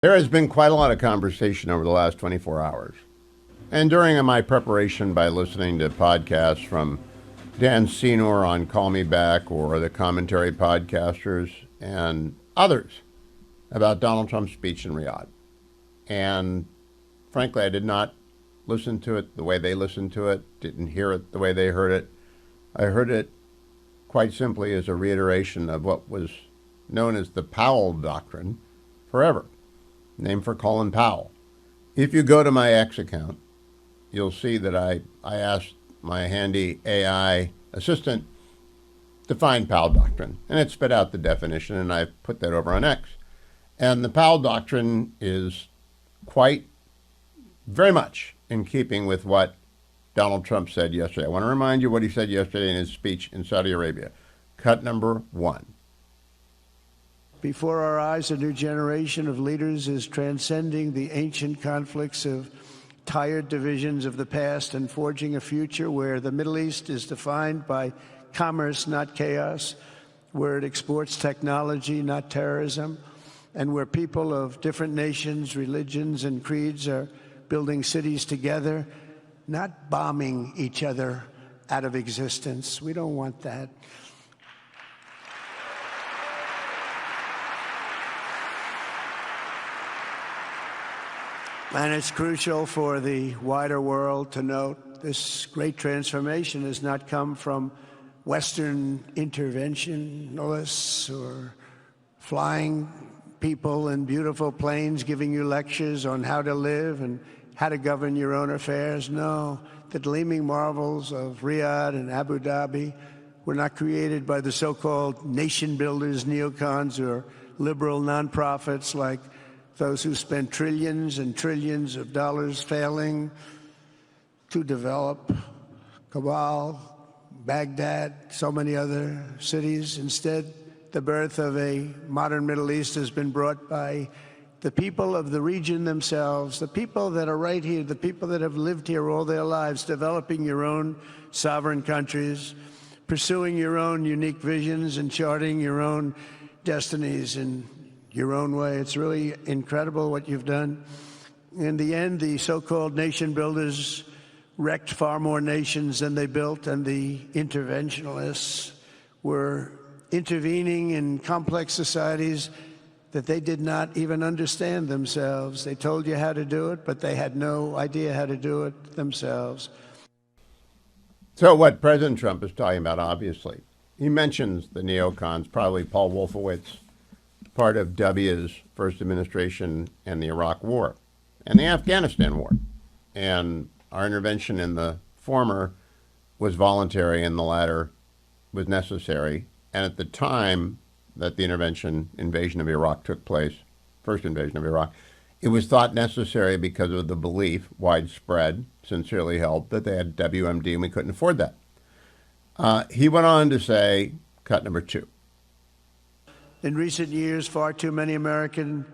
There has been quite a lot of conversation over the last 24 hours. And during my preparation by listening to podcasts from Dan Senor on Call Me Back or the commentary podcasters and others about Donald Trump's speech in Riyadh. And frankly, I did not listen to it the way they listened to it, didn't hear it the way they heard it. I heard it quite simply as a reiteration of what was known as the Powell Doctrine forever. Named for Colin Powell. If you go to my X account, you'll see that I asked my handy AI assistant to find Powell Doctrine, and it spit out the definition, and I put that over on X. And the Powell Doctrine is quite, very much in keeping with what Donald Trump said yesterday. I want to remind you what he said yesterday in his speech in Saudi Arabia. Cut number 1. Before our eyes, a new generation of leaders is transcending the ancient conflicts of tired divisions of the past and forging a future where the Middle East is defined by commerce, not chaos, where it exports technology, not terrorism, and where people of different nations, religions, and creeds are building cities together, not bombing each other out of existence. We don't want that. And it's crucial for the wider world to note this great transformation has not come from Western interventionists or flying people in beautiful planes giving you lectures on how to live and how to govern your own affairs. No, the gleaming marvels of Riyadh and Abu Dhabi were not created by the so-called nation builders, neocons, or liberal nonprofits like those who spent trillions and trillions of dollars failing to develop Kabul, Baghdad, so many other cities. Instead, the birth of a modern Middle East has been brought by the people of the region themselves, the people that are right here, the people that have lived here all their lives, developing your own sovereign countries, pursuing your own unique visions and charting your own destinies in your own way. It's really incredible what you've done. In the end, the so-called nation builders wrecked far more nations than they built, and the interventionists were intervening in complex societies that they did not even understand themselves. They told you how to do it, but they had no idea how to do it themselves. So what President Trump is talking about, obviously, he mentions the neocons, probably Paul Wolfowitz, part of W's first administration and the Iraq War and the Afghanistan War. And our intervention in the former was voluntary and the latter was necessary. And at the time that the invasion of Iraq took place, first invasion of Iraq, it was thought necessary because of the belief, widespread, sincerely held, that they had WMD and we couldn't afford that. He went on to say, cut number 2. In recent years, far too many American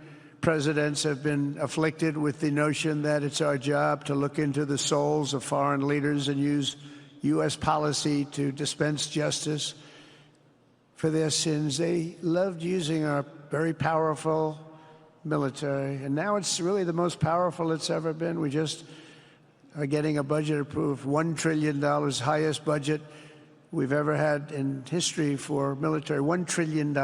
presidents have been afflicted with the notion that it's our job to look into the souls of foreign leaders and use U.S. policy to dispense justice for their sins. They loved using our very powerful military, and now it's really the most powerful it's ever been. We just are getting a budget approved, $1 trillion, highest budget we've ever had in history for military, $1 trillion.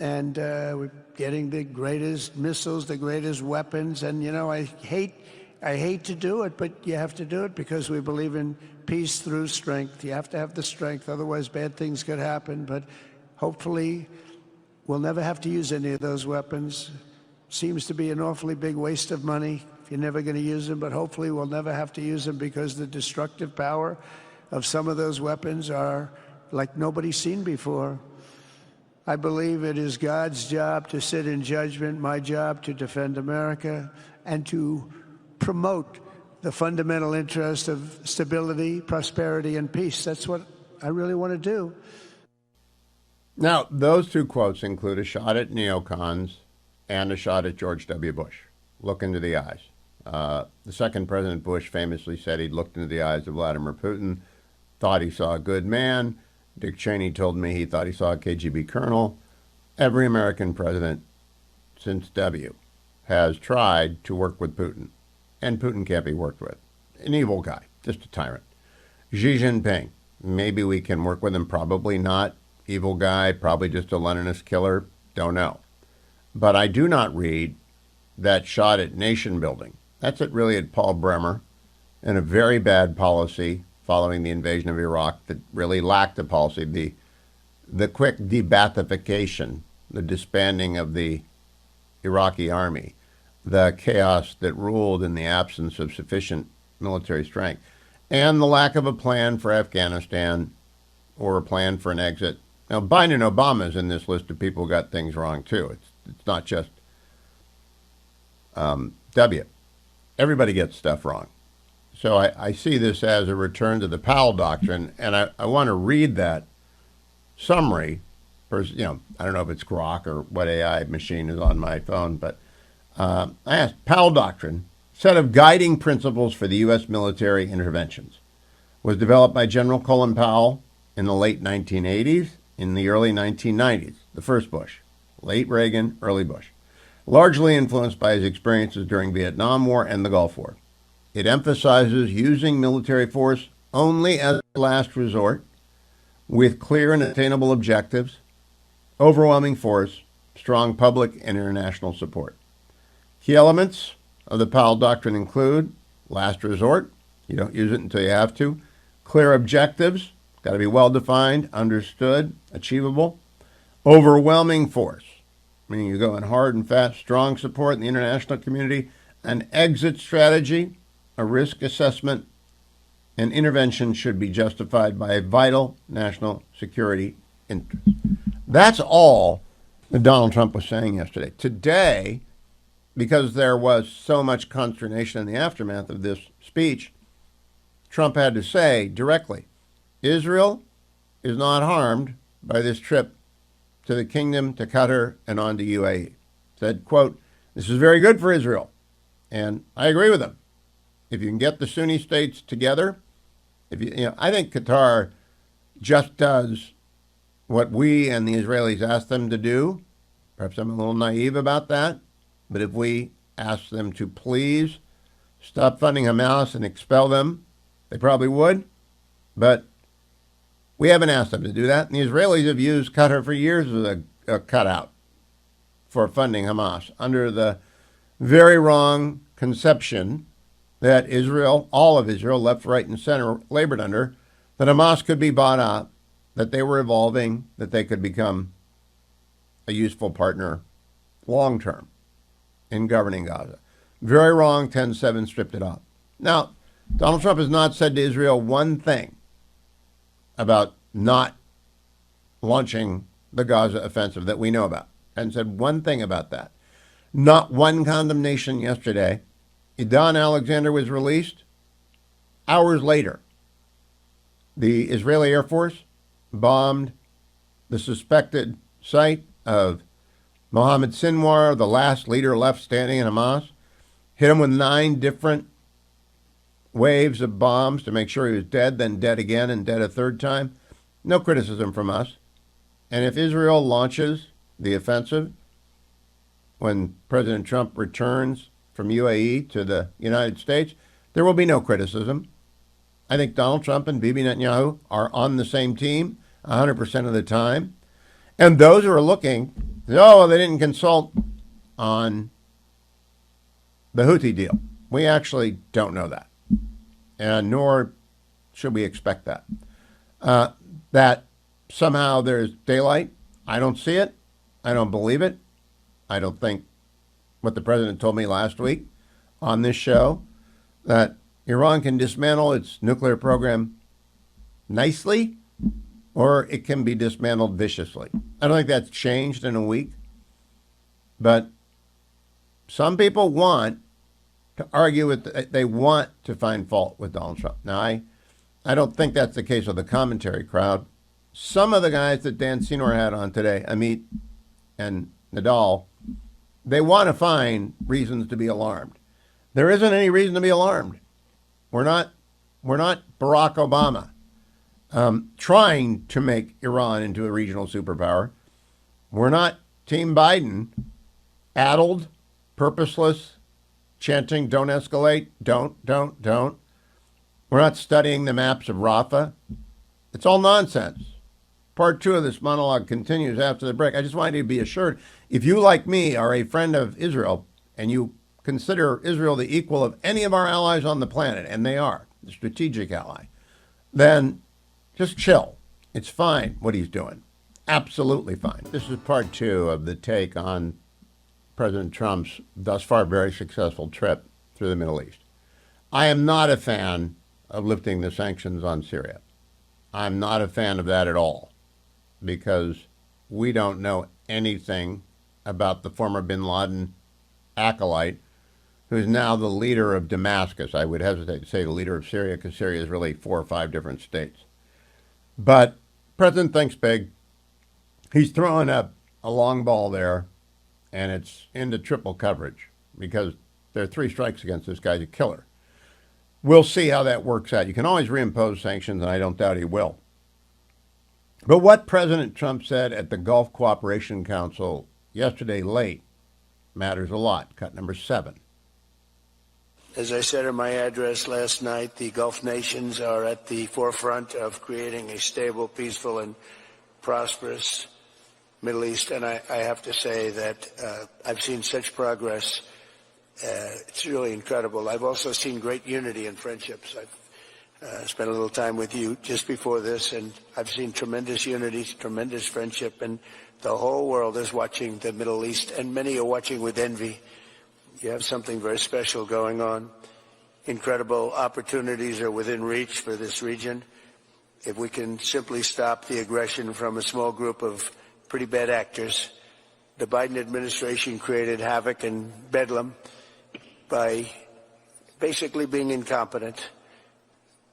And we're getting the greatest missiles, the greatest weapons. And, you know, I hate to do it, but you have to do it because we believe in peace through strength. You have to have the strength, otherwise bad things could happen. But hopefully we'll never have to use any of those weapons. Seems to be an awfully big waste of money if you're never going to use them, but hopefully we'll never have to use them because the destructive power of some of those weapons are like nobody's seen before. I believe it is God's job to sit in judgment, my job to defend America, and to promote the fundamental interest of stability, prosperity, and peace. That's what I really want to do. Now, those two quotes include a shot at neocons and a shot at George W. Bush. Look into the eyes. The second President Bush famously said he'd looked into the eyes of Vladimir Putin, thought he saw a good man. Dick Cheney told me he thought he saw a KGB colonel. Every American president since W has tried to work with Putin, and Putin can't be worked with. An evil guy, just a tyrant. Xi Jinping, maybe we can work with him, probably not. Evil guy, probably just a Leninist killer, don't know. But I do not read that shot at nation building. That's really at Paul Bremer and a very bad policy following the invasion of Iraq that really lacked a policy. The quick de-Baathification, the disbanding of the Iraqi army, the chaos that ruled in the absence of sufficient military strength, and the lack of a plan for Afghanistan or a plan for an exit. Now, Biden and Obama is in this list of people who got things wrong, too. It's not just W. Everybody gets stuff wrong. So I see this as a return to the Powell Doctrine, and I want to read that summary. I don't know if it's Grok or what AI machine is on my phone, but I asked, Powell Doctrine, set of guiding principles for the U.S. military interventions, was developed by General Colin Powell in the late 1980s, in the early 1990s, the first Bush, late Reagan, early Bush, largely influenced by his experiences during Vietnam War and the Gulf War. It emphasizes using military force only as a last resort, with clear and attainable objectives, overwhelming force, strong public and international support. Key elements of the Powell Doctrine include last resort, you don't use it until you have to, clear objectives, got to be well-defined, understood, achievable, overwhelming force, meaning you're going hard and fast, strong support in the international community, an exit strategy, a risk assessment, and intervention should be justified by a vital national security interest. That's all that Donald Trump was saying yesterday. Today, because there was so much consternation in the aftermath of this speech, Trump had to say directly, Israel is not harmed by this trip to the kingdom, to Qatar, and on to UAE. Said, quote, this is very good for Israel. And I agree with him. If you can get the Sunni states together, I think Qatar just does what we and the Israelis ask them to do. Perhaps I'm a little naive about that. But if we ask them to please stop funding Hamas and expel them, they probably would. But we haven't asked them to do that. And the Israelis have used Qatar for years as a cutout for funding Hamas under the very wrong conception that Israel, all of Israel, left, right, and center, labored under, that Hamas could be bought out, that they were evolving, that they could become a useful partner long-term in governing Gaza. Very wrong, 10-7 stripped it off. Now, Donald Trump has not said to Israel one thing about not launching the Gaza offensive that we know about. And said one thing about that. Not one condemnation yesterday. Idan Alexander was released. Hours later, the Israeli Air Force bombed the suspected site of Mohammed Sinwar, the last leader left standing in Hamas, hit him with 9 different waves of bombs to make sure he was dead, then dead again and dead a third time. No criticism from us. And if Israel launches the offensive when President Trump returns from UAE to the United States, there will be no criticism. I think Donald Trump and Bibi Netanyahu are on the same team 100% of the time. And those who are looking, they didn't consult on the Houthi deal. We actually don't know that. And nor should we expect that. That somehow there's daylight, I don't see it. I don't believe it. I don't think what the president told me last week on this show, that Iran can dismantle its nuclear program nicely, or it can be dismantled viciously. I don't think that's changed in a week. But some people want to argue with, they want to find fault with Donald Trump. Now, I don't think that's the case with the commentary crowd. Some of the guys that Dan Senor had on today, Amit and Nadal, they want to find reasons to be alarmed. There isn't any reason to be alarmed. We're not Barack Obama trying to make Iran into a regional superpower. We're not Team Biden, addled purposeless chanting, don't escalate, don't. We're not studying the maps of Rafah. It's all nonsense. Part 2 of this monologue continues after the break. I just want you to be assured, if you, like me, are a friend of Israel and you consider Israel the equal of any of our allies on the planet, and they are, the strategic ally, then just chill. It's fine what he's doing. Absolutely fine. This is part 2 of the take on President Trump's thus far very successful trip through the Middle East. I am not a fan of lifting the sanctions on Syria. I'm not a fan of that at all, because we don't know anything about the former bin Laden acolyte, who's now the leader of Damascus. I would hesitate to say the leader of Syria, because Syria is really 4 or 5 different states. But President thinks big. He's throwing up a long ball there, and it's into triple coverage, because there are 3 strikes against this guy's a killer. We'll see how that works out. You can always reimpose sanctions, and I don't doubt he will. But what President Trump said at the Gulf Cooperation Council yesterday late matters a lot. Cut number 7. As I said in my address last night, the Gulf nations are at the forefront of creating a stable, peaceful, and prosperous Middle East. And I have to say that I've seen such progress. It's really incredible. I've also seen great unity and friendships. I've spent a little time with you just before this, and I've seen tremendous unity, tremendous friendship, and the whole world is watching the Middle East, and many are watching with envy. You have something very special going on. Incredible opportunities are within reach for this region. If we can simply stop the aggression from a small group of pretty bad actors. The Biden administration created havoc and bedlam by basically being incompetent,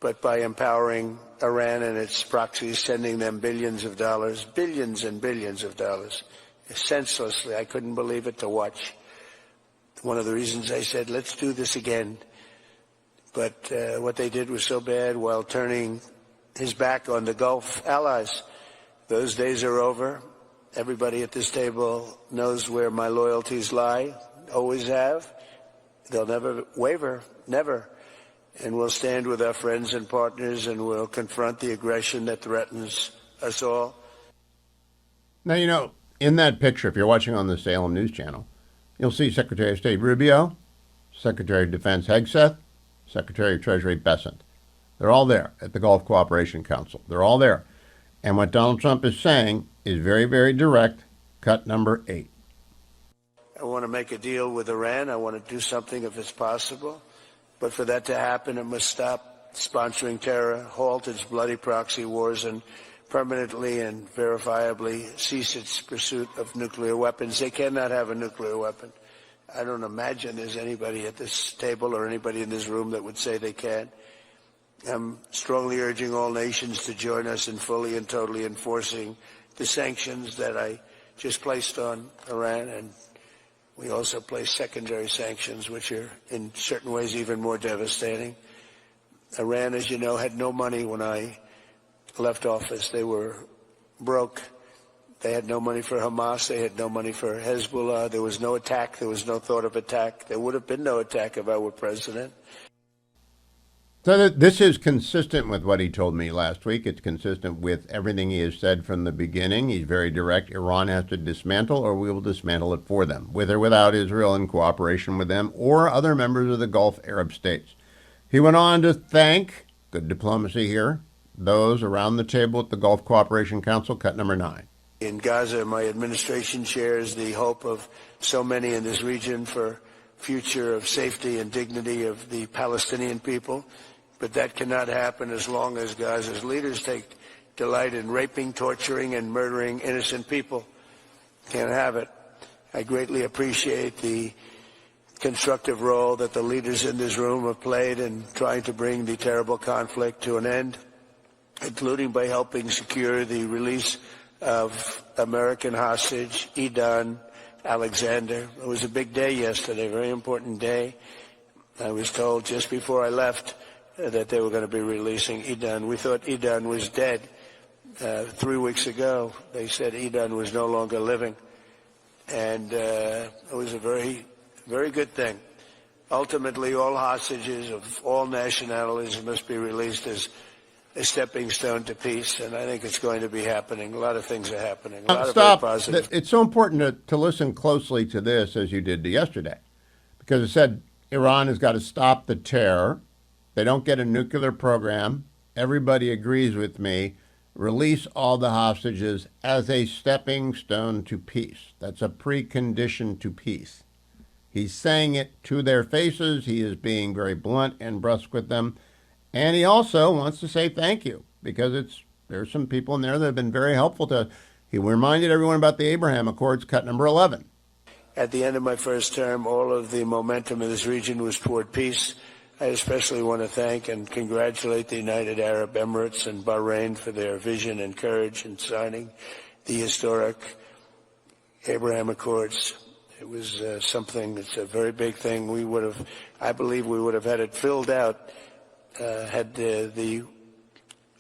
but by empowering Iran and its proxies, sending them billions and billions of dollars, senselessly. I couldn't believe it to watch. One of the reasons I said, let's do this again. But what they did was so bad, while turning his back on the Gulf allies. Those days are over. Everybody at this table knows where my loyalties lie, always have. They'll never waver, never. And we'll stand with our friends and partners, and we'll confront the aggression that threatens us all. Now, you know, in that picture, if you're watching on the Salem News Channel, you'll see Secretary of State Rubio, Secretary of Defense Hegseth, Secretary of Treasury Bessent. They're all there at the Gulf Cooperation Council. They're all there. And what Donald Trump is saying is very, very direct. Cut number 8. I want to make a deal with Iran. I want to do something if it's possible. But for that to happen, it must stop sponsoring terror, halt its bloody proxy wars, and permanently and verifiably cease its pursuit of nuclear weapons. They cannot have a nuclear weapon. I don't imagine there's anybody at this table or anybody in this room that would say they can. I'm strongly urging all nations to join us in fully and totally enforcing the sanctions that I just placed on Iran, and we also placed secondary sanctions, which are in certain ways even more devastating. Iran, as you know, had no money when I left office. They were broke. They had no money for Hamas. They had no money for Hezbollah. There was no attack. There was no thought of attack. There would have been no attack if I were president. So this is consistent with what he told me last week. It's consistent with everything he has said from the beginning. He's very direct. Iran has to dismantle, or we will dismantle it for them, with or without Israel in cooperation with them or other members of the Gulf Arab states. He went on to thank, good diplomacy here, those around the table at the Gulf Cooperation Council. Cut number 9. In Gaza, my administration shares the hope of so many in this region for future of safety and dignity of the Palestinian people. But that cannot happen as long as Gaza's leaders take delight in raping, torturing, and murdering innocent people. Can't have it. I greatly appreciate the constructive role that the leaders in this room have played in trying to bring the terrible conflict to an end, including by helping secure the release of American hostage Edan Alexander. It was a big day yesterday, a very important day. I was told just before I left that they were going to be releasing Edan. We thought Edan was dead 3 weeks ago. They said Edan was no longer living. And it was a very, very good thing. Ultimately, all hostages of all nationalities must be released as a stepping stone to peace, and I think it's going to be happening. A lot of things are happening. A lot of very positive. It's so important to listen closely to this as you did to yesterday, because it said Iran has got to stop the terror. They don't get a nuclear program. Everybody agrees with me. Release all the hostages as a stepping stone to peace. That's a precondition to peace. He's saying it to their faces. He is being very blunt and brusque with them. And he also wants to say thank you, because there's some people in there that have been very helpful to. He reminded everyone about the Abraham Accords, cut number 11. At the end of my first term, all of the momentum in this region was toward peace. I especially want to thank and congratulate the United Arab Emirates and Bahrain for their vision and courage in signing the historic Abraham Accords. It was something that's a very big thing. I believe we would have had it filled out had the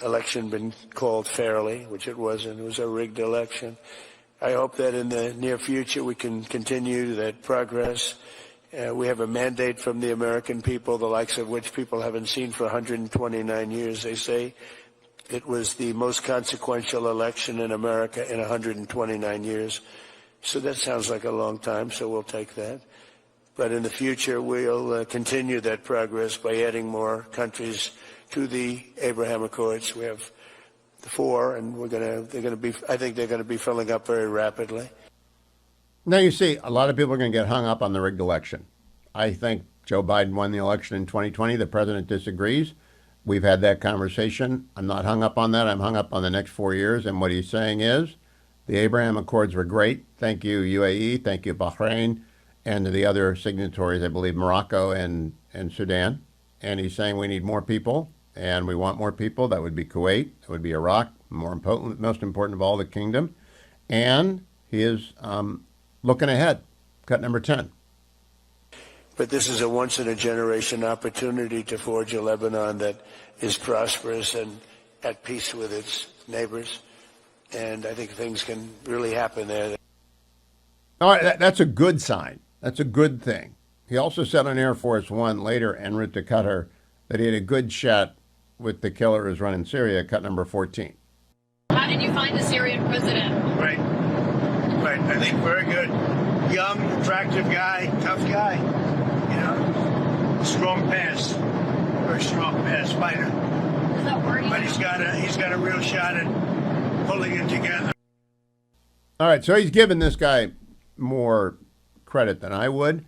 election been called fairly, which it wasn't. It was a rigged election. I hope that in the near future we can continue that progress. We have a mandate from the American people, the likes of which people haven't seen for 129 years. They say it was the most consequential election in America in 129 years. So that sounds like a long time, so we'll take that. But in the future, we'll continue that progress by adding more countries to the Abraham Accords. We have 4, and I think they're going to be filling up very rapidly. Now, you see, a lot of people are going to get hung up on the rigged election. I think Joe Biden won the election in 2020. The president disagrees. We've had that conversation. I'm not hung up on that. I'm hung up on the next 4 years. And what he's saying is the Abraham Accords were great. Thank you, UAE. Thank you, Bahrain. And to the other signatories, I believe Morocco and Sudan. And he's saying we need more people, and we want more people. That would be Kuwait. That would be Iraq. Most important of all, the kingdom. And he is looking ahead. Cut number 10. But this is a once-in-a-generation opportunity to forge a Lebanon that is prosperous and at peace with its neighbors. And I think things can really happen there. All right, that's a good sign. That's a good thing. He also said on Air Force One later, en route to Qatar, that he had a good shot with the killer who's running Syria, cut number 14. How did you find the Syrian president? Right. I think very good. Young, attractive guy, tough guy. You know, strong pass. Very strong pass fighter. Does that worry But you? he's got a real shot at pulling it together. All right, so he's giving this guy more credit than I would,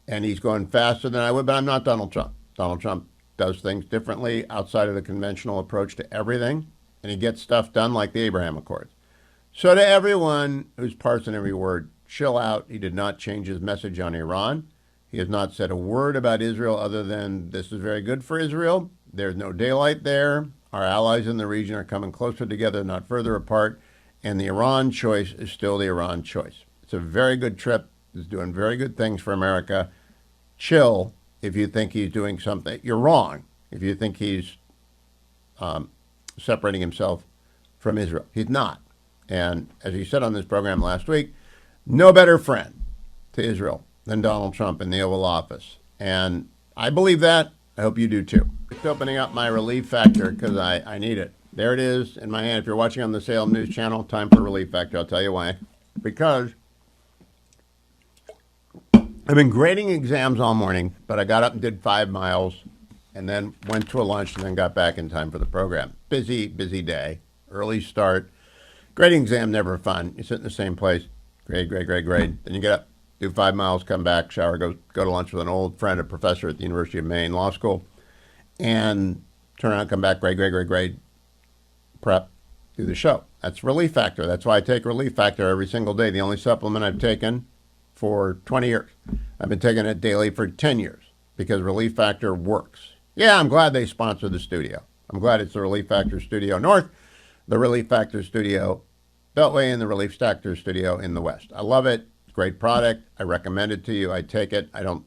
and he's going faster than I would, but I'm not Donald Trump. Donald Trump does things differently outside of the conventional approach to everything, and he gets stuff done like the Abraham Accords. So to everyone who's parsing every word, chill out. He did not change his message on Iran. He has not said a word about Israel other than this is very good for Israel. There's no daylight there. Our allies in the region are coming closer together, not further apart, and the Iran choice is still the Iran choice. It's a very good trip. He's doing very good things for America. Chill if you think he's doing something. You're wrong if you think he's separating himself from Israel. He's not. And as he said on this program last week, no better friend to Israel than Donald Trump in the Oval Office. And I believe that. I hope you do too. Just opening up my Relief Factor because I need it. There it is in my hand. If you're watching on the Salem News Channel, time for Relief Factor. I'll tell you why. Because I've been grading exams all morning, but I got up and did 5 miles and then went to a lunch and then got back in time for the program. Busy day. Early start. Grading exam, never fun. You sit in the same place. Grade. Then you get up, do 5 miles, come back, shower, go to lunch with an old friend, a professor at the University of Maine Law School, and turn around, come back, grade, prep, do the show. That's Relief Factor. That's why I take Relief Factor every single day. The only supplement I've taken for 20 years. I've been taking it daily for 10 years because Relief Factor works. Yeah, I'm glad they sponsor the studio. I'm glad it's the Relief Factor Studio North, the Relief Factor Studio Beltway, and the Relief Factor Studio in the West. I love it. Great product. I recommend it to you. I take it. I don't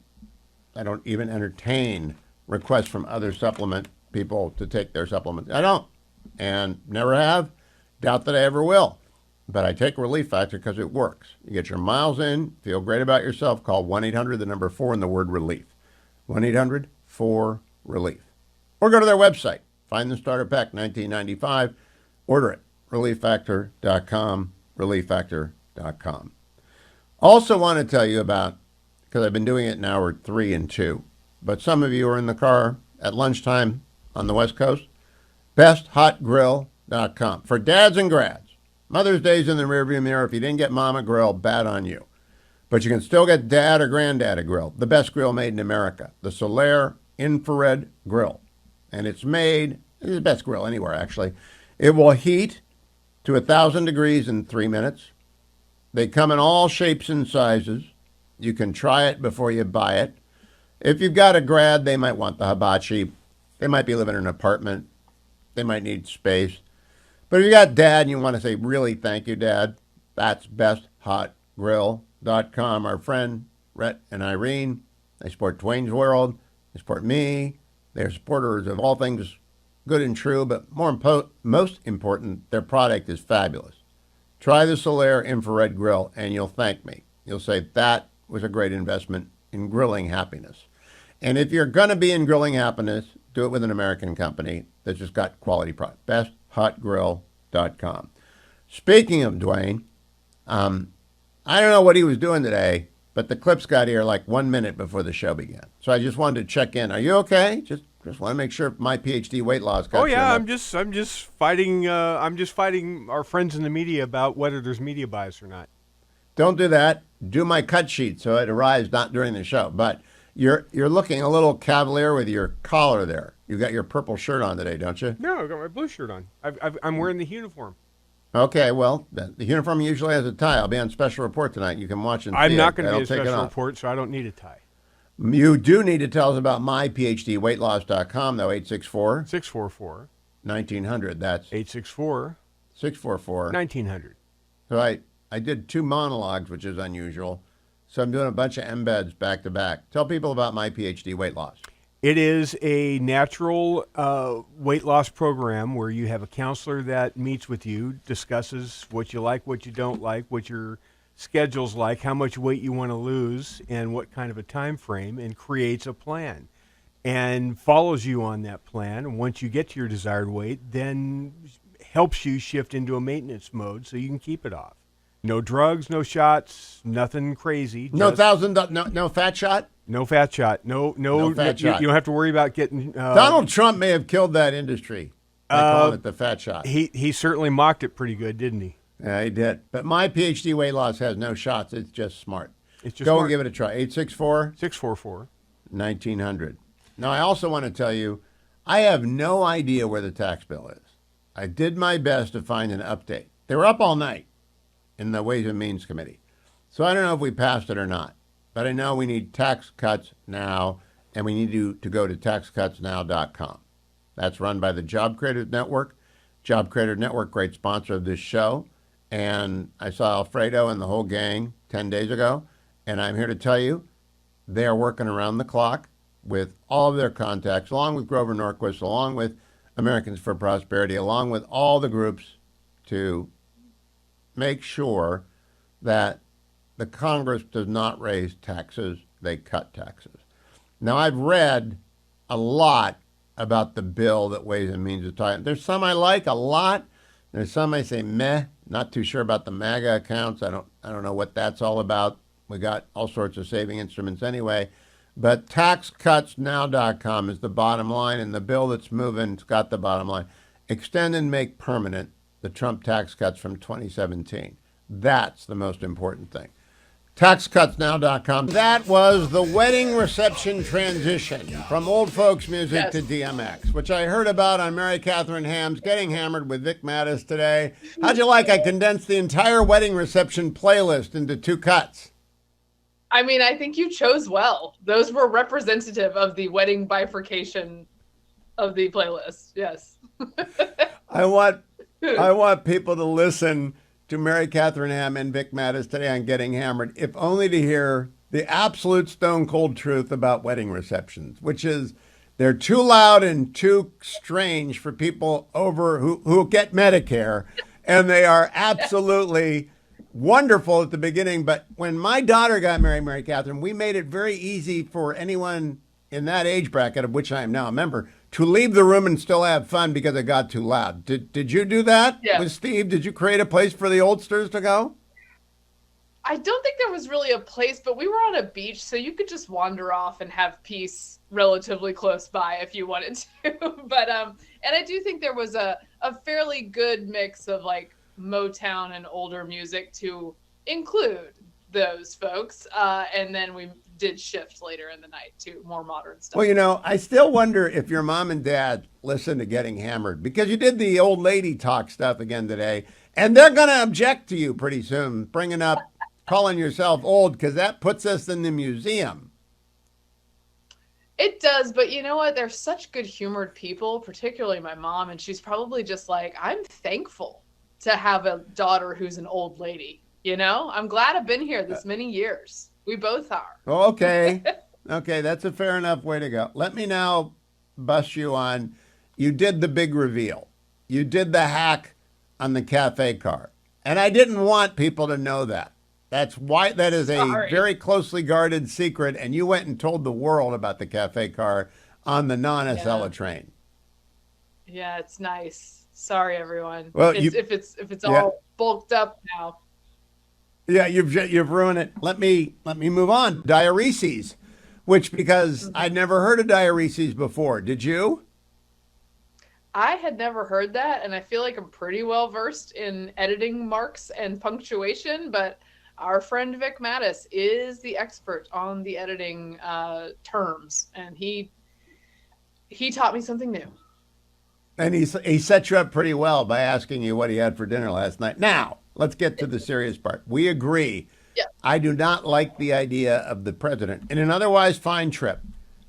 even entertain requests from other supplement people to take their supplements. I don't, and never have. Doubt that I ever will. but I take Relief Factor because it works. You get your miles in, feel great about yourself. Call 1-800, the number 4, and the word relief. 1-800-4-RELIEF. Or go to their website. Find the starter pack, $19.95. Order it. ReliefFactor.com. ReliefFactor.com. Also want to tell you about, because I've been doing it now, we're 3 and 2, but some of you are in the car at lunchtime on the West Coast. BestHotGrill.com. For dads and grads. Mother's Day's in the rearview mirror. If you didn't get Mama Grill, bad on you. But you can still get Dad or Granddad a grill. The best grill made in America. The Solaire Infrared Grill. And it's the best grill anywhere, actually. It will heat to 1,000 degrees in 3 minutes. They come in all shapes and sizes. You can try it before you buy it. If you've got a grad, they might want the hibachi. They might be living in an apartment. They might need space. But if you got Dad and you want to say, really, thank you, Dad, that's BestHotGrill.com. Our friend, Rhett and Irene, they support Dwayne's World. They support me. They're supporters of all things good and true, but most important, their product is fabulous. Try the Solaire Infrared Grill, and you'll thank me. You'll say, that was a great investment in grilling happiness. And if you're going to be in grilling happiness, do it with an American company that's just got quality product. BestHotGrill.com. Speaking of Dwayne, I don't know what he was doing today, but the clips got here like 1 minute before the show began. So I just wanted to check in. Are you okay? Just want to make sure my PhD weight loss got. Oh yeah, I'm just fighting our friends in the media about whether there's media bias or not. Don't do that. Do my cut sheet so it arrives not during the show. But you're looking a little cavalier with your collar there. You got your purple shirt on today, don't you? No, I got my blue shirt on. I'm wearing the uniform. Okay, well, the uniform usually has a tie. I'll be on special report tonight. You can watch and see I'm not it. going to be a I'll take it special off. report, so I don't need a tie. You do need to tell us about myphdweightloss.com, though, 864 644 1900. That's 864 644 1900. So I did 2 monologues, which is unusual. So I'm doing a bunch of embeds back to back. Tell people about My PhD Weight Loss. It is a natural weight loss program where you have a counselor that meets with you, discusses what you like, what you don't like, what your schedule's like, how much weight you want to lose, and what kind of a time frame, and creates a plan and follows you on that plan. And once you get to your desired weight, then helps you shift into a maintenance mode so you can keep it off. No drugs, no shots, nothing crazy. No fat shot? No fat shot. No fat shot. You don't have to worry about getting. Donald Trump may have killed that industry by calling it the fat shot. He certainly mocked it pretty good, didn't he? Yeah, he did. But My PhD Weight Loss has no shots. It's just smart. It's just Go smart. and give it a try. 864 644 1900. Now, I also want to tell you, I have no idea where the tax bill is. I did my best to find an update. They were up all night in the Ways and Means Committee. So I don't know if we passed it or not. But I know we need tax cuts now, and we need to go to taxcutsnow.com. That's run by the Job Creators Network. Job Creator Network, great sponsor of this show. And I saw Alfredo and the whole gang 10 days ago. And I'm here to tell you, they are working around the clock with all of their contacts, along with Grover Norquist, along with Americans for Prosperity, along with all the groups to make sure that the Congress does not raise taxes, they cut taxes. Now, I've read a lot about the bill that Ways and Means is talking. There's some I like a lot. There's some I say meh. Not too sure about the MAGA accounts. I don't know what that's all about. We got all sorts of saving instruments anyway. But taxcutsnow.com is the bottom line, and the bill that's moving's got the bottom line. Extend and make permanent the Trump tax cuts from 2017. That's the most important thing. TaxCutsNow.com. That was the wedding reception transition from old folks music to DMX, which I heard about on Mary Catherine Ham's Getting Hammered with Vic Mattis today. How'd you like? I condensed the entire wedding reception playlist into 2 cuts. I mean, I think you chose well. Those were representative of the wedding bifurcation of the playlist. Yes. I want people to listen to Mary Catherine Ham and Vic Mattis today on Getting Hammered, if only to hear the absolute stone cold truth about wedding receptions, which is they're too loud and too strange for people over who get Medicare, and they are absolutely wonderful at the beginning. But when my daughter got married, Mary Catherine, we made it very easy for anyone in that age bracket, of which I am now a member, to leave the room and still have fun because it got too loud. Did you do that Yeah. with Steve? Did you create a place for the oldsters to go? I don't think there was really a place, but we were on a beach, so you could just wander off and have peace relatively close by if you wanted to. But and I do think there was a fairly good mix of like Motown and older music to include those folks. And then we did shift later in the night to more modern stuff. Well, you know, I still wonder if your mom and dad listen to Getting Hammered because you did the old lady talk stuff again today, and they're going to object to you pretty soon, bringing up calling yourself old because that puts us in the museum. It does, but you know what? They're such good humored people, particularly my mom, and she's probably just like, I'm thankful to have a daughter who's an old lady. You know, I'm glad I've been here this many years. We both are. Okay. Okay, that's a fair enough way to go. Let me now bust you on, you did the big reveal. You did the hack on the cafe car. And I didn't want people to know that. That's why that is a Sorry. very closely guarded secret, and you went and told the world about the cafe car on the non-Acela train. Yeah, it's nice. Sorry, everyone. Well, if it's Yeah. all bulked up now. Yeah, you've ruined it. Let me move on. Diureses, which because I'd never heard of diureses before. Did you? I had never heard that, and I feel like I'm pretty well versed in editing marks and punctuation, but our friend Vic Mattis is the expert on the editing terms, and he taught me something new. And he set you up pretty well by asking you what he had for dinner last night. Now, let's get to the serious part. We agree. Yeah. I do not like the idea of the president, in an otherwise fine trip,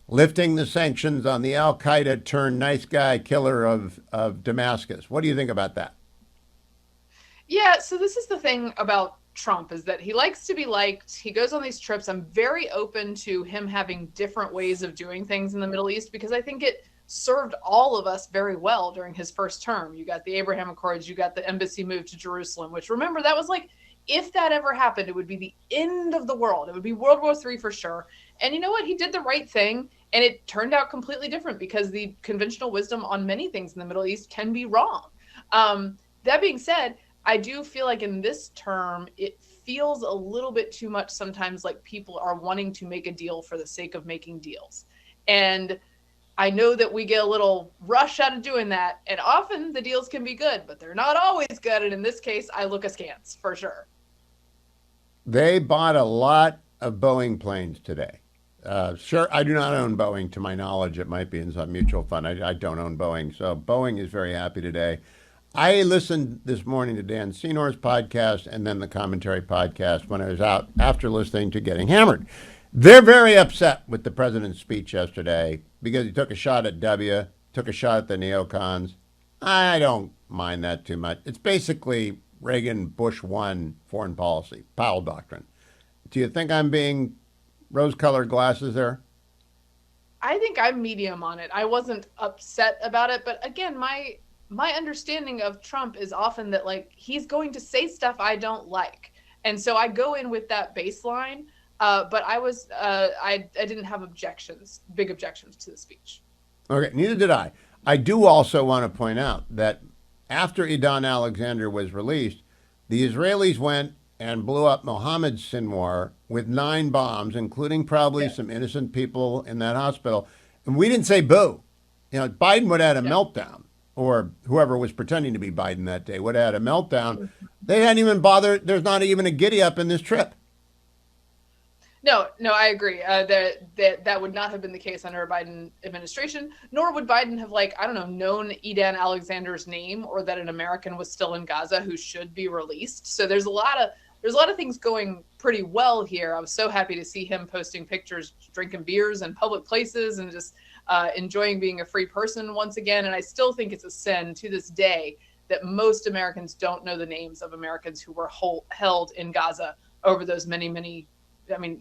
lifting the sanctions on the Al Qaeda turned nice guy killer of Damascus. What do you think about that? Yeah, so this is the thing about Trump is that he likes to be liked. He goes on these trips. I'm very open to him having different ways of doing things in the Middle East because I think it served all of us very well during his first term. You got the Abraham Accords, you got the embassy move to Jerusalem, which remember that was like, if that ever happened, it would be the end of the world. It would be World War III for sure. And you know what? He did the right thing. And it turned out completely different because the conventional wisdom on many things in the Middle East can be wrong. That being said, I do feel like in this term, it feels a little bit too much sometimes like people are wanting to make a deal for the sake of making deals. And I know that we get a little rush out of doing that. And often the deals can be good, but they're not always good. And in this case, I look askance for sure. They bought a lot of Boeing planes today. Sure, I do not own Boeing. To my knowledge, it might be in some mutual fund. I don't own Boeing. So Boeing is very happy today. I listened this morning to Dan Senor's podcast and then the commentary podcast when I was out after listening to Getting Hammered. They're very upset with the president's speech yesterday because he took a shot at W, took a shot at the neocons. I don't mind that too much. It's basically Reagan Bush 1 foreign policy, Powell doctrine. Do you think I'm being rose-colored glasses there? I think I'm medium on it. I wasn't upset about it, but again, my understanding of Trump is often that like he's going to say stuff I don't like, and so I go in with that baseline. But I didn't have big objections to the speech. Okay, neither did I. I do also want to point out that after Idan Alexander was released, the Israelis went and blew up Mohammed Sinwar with 9 bombs, including probably some innocent people in that hospital. And we didn't say boo. You know, Biden would have had a meltdown, or whoever was pretending to be Biden that day would have had a meltdown. They hadn't even bothered. There's not even a giddy up in this trip. No, I agree. That would not have been the case under a Biden administration, nor would Biden have known Idan Alexander's name or that an American was still in Gaza who should be released. So there's a lot of things going pretty well here. I was so happy to see him posting pictures, drinking beers in public places and just enjoying being a free person once again. And I still think it's a sin to this day that most Americans don't know the names of Americans who were held in Gaza over those many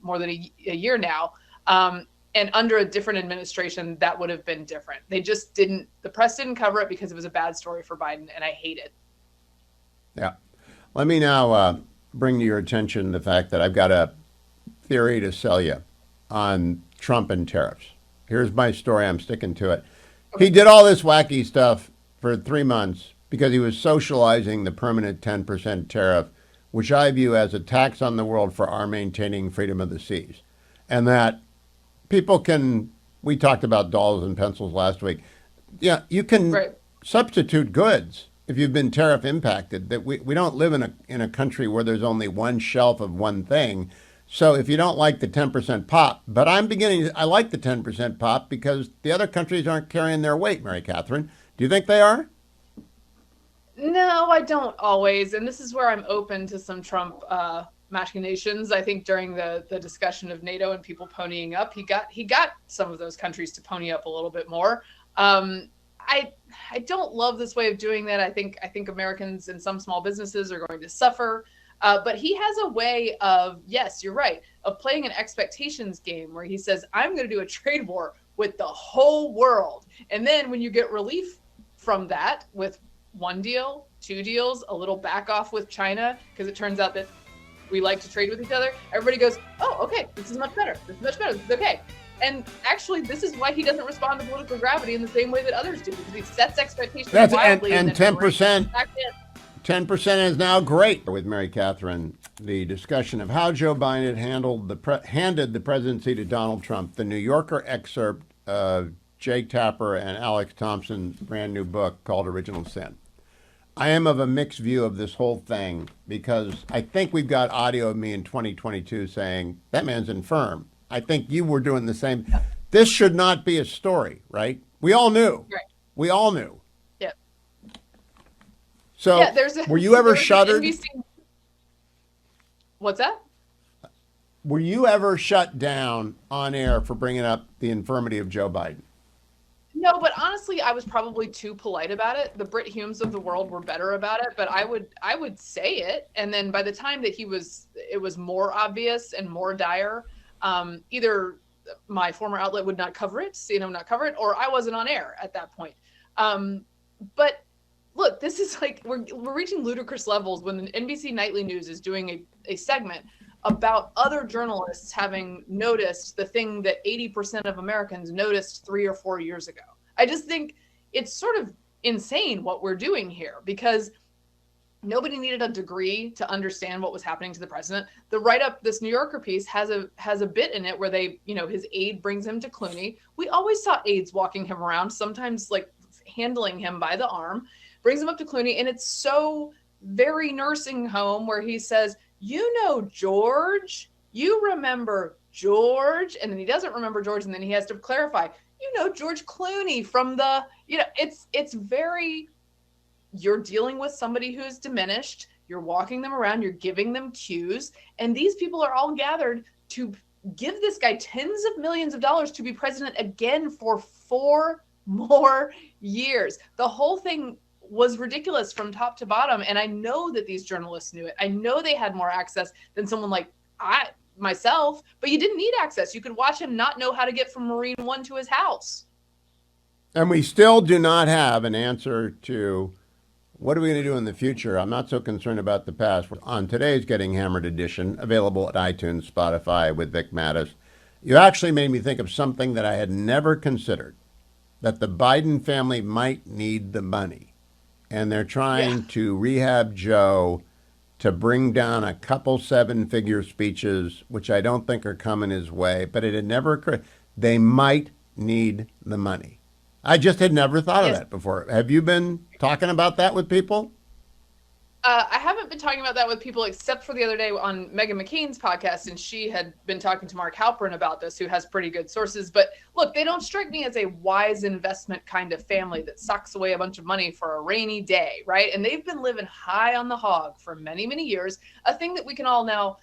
more than a year now. And under a different administration, that would have been different. The press didn't cover it because it was a bad story for Biden, and I hate it. Yeah. Let me now bring to your attention the fact that I've got a theory to sell you on Trump and tariffs. Here's my story. I'm sticking to it. He did all this wacky stuff for 3 months because he was socializing the permanent 10% tariff, which I view as a tax on the world for our maintaining freedom of the seas. And that people can, we talked about dolls and pencils last week. Yeah, you can Right. substitute goods if you've been tariff impacted. That we don't live in a country where there's only one shelf of one thing. So if you don't like the 10% pop, but I like the 10% pop because the other countries aren't carrying their weight, Mary Catherine. Do you think they are? No, I don't always. And this is where I'm open to some Trump machinations. I think during the discussion of NATO and people ponying up, he got some of those countries to pony up a little bit more. I don't love this way of doing that. I think Americans and some small businesses are going to suffer. But he has a way of, yes, you're right, of playing an expectations game where he says, I'm going to do a trade war with the whole world. And then when you get relief from that with one deal, two deals, a little back off with China, because it turns out that we like to trade with each other, everybody goes, oh, okay, this is much better. This is much better. This is okay. And actually, this is why he doesn't respond to political gravity in the same way that others do, because he sets expectations wildly. And 10%. Back in. 10% is now great. With Mary Catherine, the discussion of how Joe Biden handed the presidency to Donald Trump, the New Yorker excerpt of Jake Tapper and Alex Thompson's brand new book called Original Sin. I am of a mixed view of this whole thing because I think we've got audio of me in 2022 saying, that man's infirm. I think you were doing the same. This should not be a story, right? We all knew. Right. We all knew. Yeah. So, Yeah, were you ever there's an shuttered? NBC What's that? Were you ever shut down on air for bringing up the infirmity of Joe Biden? No, but honestly, I was probably too polite about it. The Brit Humes of the world were better about it, but I would say it, and then by the time that it was more obvious and more dire. Either my former outlet would not cover it, or I wasn't on air at that point. But look, this is like we're reaching ludicrous levels when the NBC Nightly News is doing a segment about other journalists having noticed the thing that 80% of Americans noticed 3 or 4 years ago. I just think it's sort of insane what we're doing here because nobody needed a degree to understand what was happening to the president. The write-up, this New Yorker piece has a bit in it where they, his aide brings him to Clooney. We always saw aides walking him around, sometimes like handling him by the arm, brings him up to Clooney. And it's so very nursing home where he says, George, you remember George. And then he doesn't remember George. And then he has to clarify, George Clooney from the, it's very, you're dealing with somebody who's diminished. You're walking them around. You're giving them cues. And these people are all gathered to give this guy tens of millions of dollars to be president again for 4 more years. The whole thing was ridiculous from top to bottom. And I know that these journalists knew it. I know they had more access than someone like myself, but you didn't need access. You could watch him not know how to get from Marine One to his house. And we still do not have an answer to what are we going to do in the future? I'm not so concerned about the past. On today's Getting Hammered edition, available at iTunes, Spotify with Vic Mattis, you actually made me think of something that I had never considered, that the Biden family might need the money. And they're trying to rehab Joe to bring down a couple 7-figure speeches, which I don't think are coming his way, but it had never occurred. They might need the money. I just had never thought of that before. Have you been talking about that with people? I haven't been talking about that with people except for the other day on Meghan McCain's podcast, and she had been talking to Mark Halperin about this, who has pretty good sources. But look, they don't strike me as a wise investment kind of family that sucks away a bunch of money for a rainy day, right? And they've been living high on the hog for many, many years, a thing that we can all now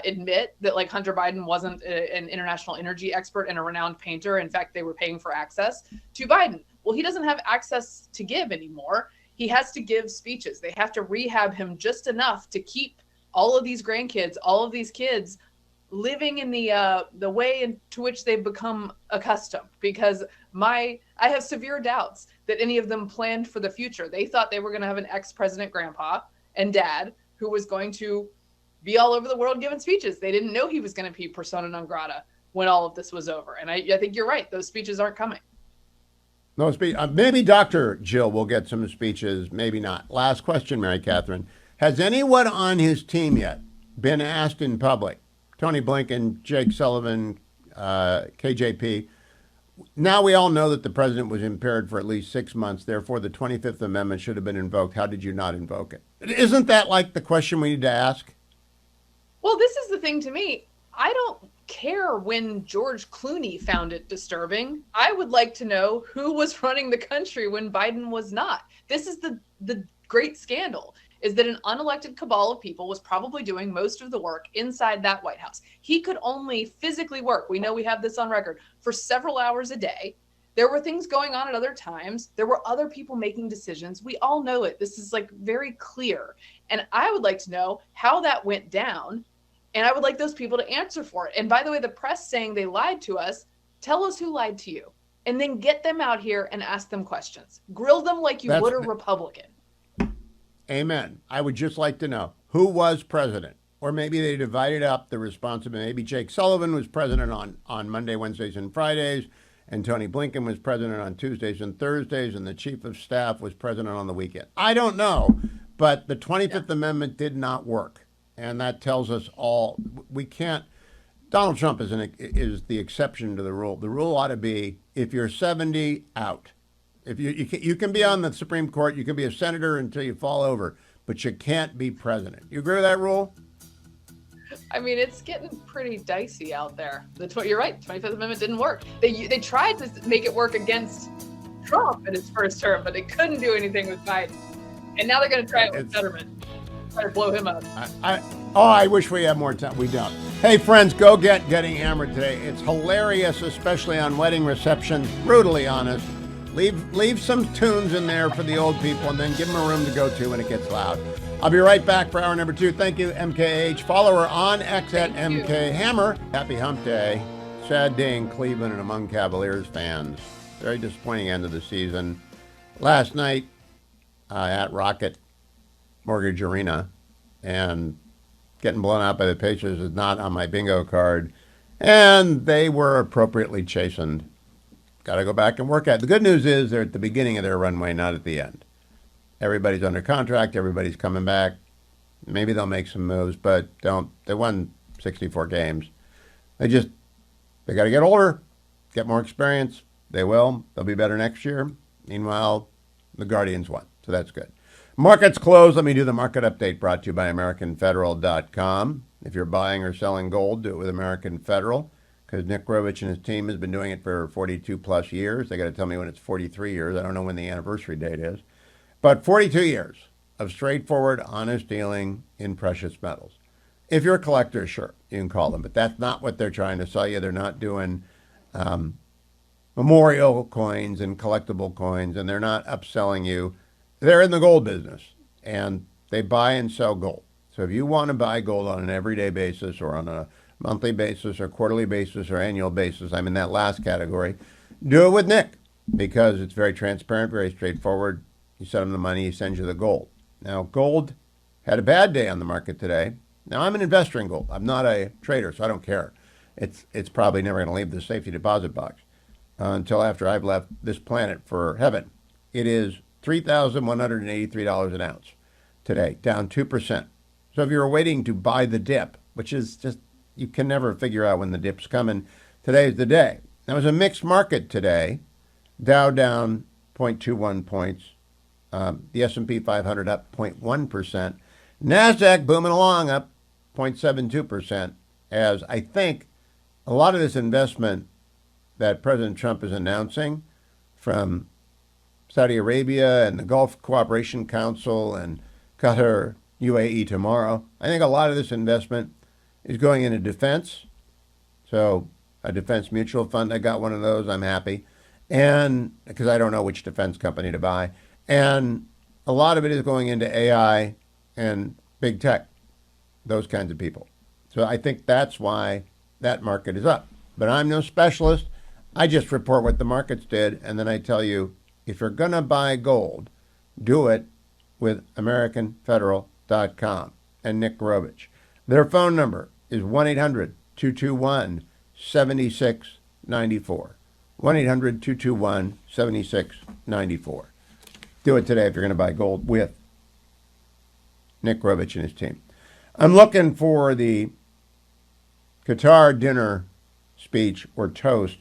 admit that like Hunter Biden wasn't an international energy expert and a renowned painter. In fact, they were paying for access to Biden. Well, he doesn't have access to give anymore. He has to give speeches. They have to rehab him just enough to keep all of these grandkids, all of these kids living in the way into which they've become accustomed. Because I have severe doubts that any of them planned for the future. They thought they were going to have an ex-president grandpa. and dad who was going to be all over the world giving speeches. They didn't know he was going to be persona non grata when all of this was over. And I think you're right. Those speeches aren't coming. No speech. Maybe Dr. Jill will get some speeches, maybe not. Last question, Mary Catherine. Has anyone on his team yet been asked in public, Tony Blinken, Jake Sullivan, KJP, now we all know that the president was impaired for at least 6 months, therefore the 25th Amendment should have been invoked. How did you not invoke it? Isn't that like the question we need to ask? Well, this is the thing to me. I don't care when George Clooney found it disturbing. I would like to know who was running the country when Biden was not. This is the great scandal, is that an unelected cabal of people was probably doing most of the work inside that White House. He could only physically work, we know we have this on record, for several hours a day. There were things going on at other times. There were other people making decisions. We all know it. This is like very clear. And I would like to know how that went down. And I would like those people to answer for it. And by the way, the press saying they lied to us, tell us who lied to you. And then get them out here and ask them questions. Grill them like you would a Republican. Amen. I would just like to know who was president. Or maybe they divided up the responsibility. Maybe Jake Sullivan was president on Monday, Wednesdays, and Fridays, and Tony Blinken was president on Tuesdays and Thursdays, and the chief of staff was president on the weekend. I don't know, but the 25th Amendment did not work. And that tells us all we can't. Donald Trump is the exception to the rule. The rule ought to be if you're 70, out. If you can be on the Supreme Court, you can be a senator until you fall over, but you can't be president. You agree with that rule? I mean, it's getting pretty dicey out there. You're right. 25th Amendment didn't work. They tried to make it work against Trump in his first term, but they couldn't do anything with Biden. And now they're going to try it with Fetterman. Try to blow him up. I wish we had more time. We don't. Hey, friends, go get Getting Hammered today. It's hilarious, especially on wedding receptions. Brutally honest. Leave some tunes in there for the old people, and then give them a room to go to when it gets loud. I'll be right back for hour number 2. Thank you, MKH. Follow her on X at MK Hammer. Happy Hump Day. Sad day in Cleveland and among Cavaliers fans. Very disappointing end of the season. Last night at Rocket Mortgage Arena, and getting blown out by the Pacers is not on my bingo card, and they were appropriately chastened. Got to go back and work at it. The good news is they're at the beginning of their runway, not at the end. Everybody's under contract. Everybody's coming back. Maybe they'll make some moves, but don't. They won 64 games. They got to get older, get more experience. They will. They'll be better next year. Meanwhile, the Guardians won, so that's good. Markets closed. Let me do the market update brought to you by AmericanFederal.com. If you're buying or selling gold, do it with American Federal, because Nick Grovich and his team has been doing it for 42 plus years. They got to tell me when it's 43 years. I don't know when the anniversary date is. But 42 years of straightforward, honest dealing in precious metals. If you're a collector, sure, you can call them. But that's not what they're trying to sell you. They're not doing memorial coins and collectible coins, and they're not upselling you. They're in the gold business, and they buy and sell gold. So if you want to buy gold on an everyday basis or on a monthly basis or quarterly basis or annual basis, I'm in that last category, do it with Nick, because it's very transparent, very straightforward. You send him the money, he sends you the gold. Now, gold had a bad day on the market today. Now, I'm an investor in gold. I'm not a trader, so I don't care. It's probably never going to leave the safety deposit box until after I've left this planet for heaven. It is $3,183 an ounce today, down 2%. So if you're waiting to buy the dip, which is just, you can never figure out when the dip's coming, today's the day. Now, it was a mixed market today. Dow down 0.21 points. The S&P 500 up 0.1%. NASDAQ booming along, up 0.72%, as I think a lot of this investment that President Trump is announcing from Saudi Arabia and the Gulf Cooperation Council and Qatar, UAE tomorrow, I think a lot of this investment is going into defense. So a defense mutual fund, I got one of those, I'm happy. And because I don't know which defense company to buy. And a lot of it is going into AI and big tech, those kinds of people. So I think that's why that market is up. But I'm no specialist. I just report what the markets did, and then I tell you, if you're going to buy gold, do it with American Federal and Nick Rovich. Their phone number is 1-800-221-7694. 1-800-221-7694. Do it today if you're going to buy gold with Nick Rovich and his team. I'm looking for the Qatar dinner speech or toast,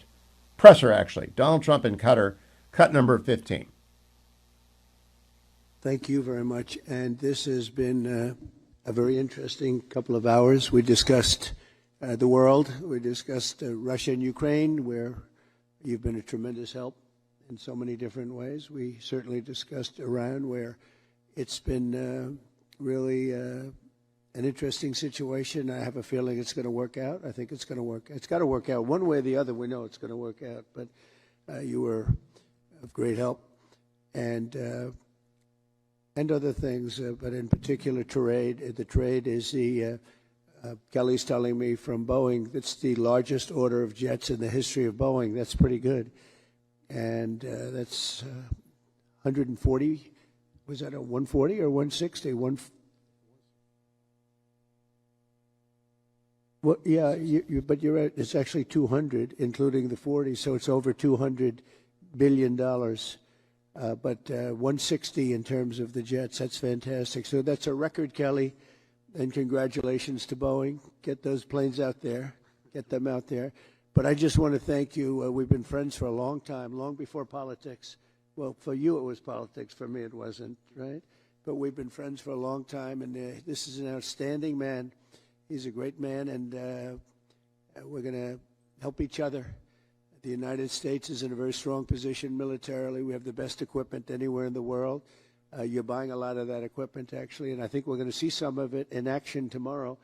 presser actually, Donald Trump in Qatar, cut number 15. Thank you very much. And this has been a very interesting couple of hours. We discussed the world. We discussed Russia and Ukraine, where you've been a tremendous help in so many different ways. We certainly discussed Iran, where it's been really an interesting situation. I have a feeling it's going to work out. I think it's going to work. It's got to work out one way or the other. We know it's going to work out. But you were of great help, and other things. But in particular, trade. The trade is the. Kelly's telling me from Boeing that's the largest order of jets in the history of Boeing. That's pretty good, and that's 140. Was that a 140 or 160? Well, yeah, but you're right. It's actually 200, including the 40, so it's over $200 billion. But 160 in terms of the jets. That's fantastic. So that's a record, Kelly, and congratulations to Boeing. Get those planes out there. Get them out there. But I just want to thank you. We've been friends for a long time, long before politics. Well, for you it was politics. For me it wasn't, right? But we've been friends for a long time, and this is an outstanding man. He's a great man, and we're going to help each other. The United States is in a very strong position militarily. We have the best equipment anywhere in the world. You're buying a lot of that equipment, actually, and I think we're going to see some of it in action tomorrow.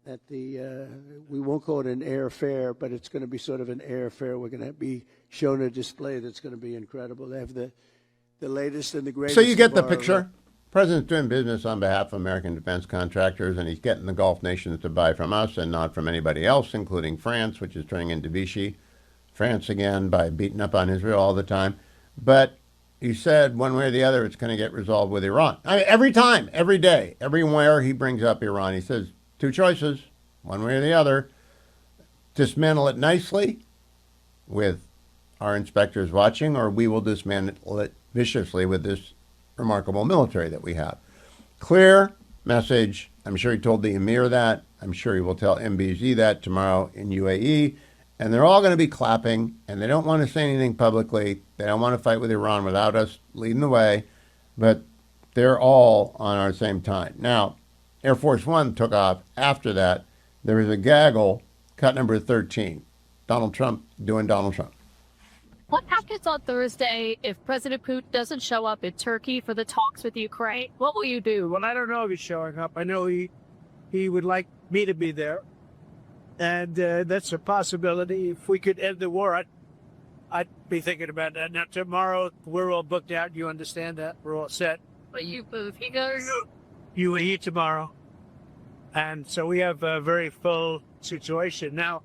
At the we won't call it an air fair, but it's going to be sort of an air fair. We're going to be shown a display that's going to be incredible. They have the latest and the greatest. So you get the picture. President's doing business on behalf of American defense contractors, and he's getting the Gulf nations to buy from us and not from anybody else, including France, which is turning into Vichy. France again by beating up on Israel all the time. But he said one way or the other it's going to get resolved with Iran. I mean, every time, every day, everywhere he brings up Iran, he says two choices, one way or the other. Dismantle it nicely with our inspectors watching, or we will dismantle it viciously with this remarkable military that we have. Clear message. I'm sure he told the Emir that. I'm sure he will tell MBZ that tomorrow in UAE. And they're all going to be clapping, and they don't want to say anything publicly. They don't want to fight with Iran without us leading the way. But they're all on our same time. Now, Air Force One took off after that. There was a gaggle, cut number 13. Donald Trump doing Donald Trump. What happens on Thursday if President Putin doesn't show up in Turkey for the talks with Ukraine? What will you do? Well, I don't know if he's showing up. I know he would like me to be there. And that's a possibility. If we could end the war, I'd be thinking about that. Now, tomorrow, we're all booked out. You understand that? We're all set. But you move. He goes. UAE tomorrow. And so we have a very full situation. Now,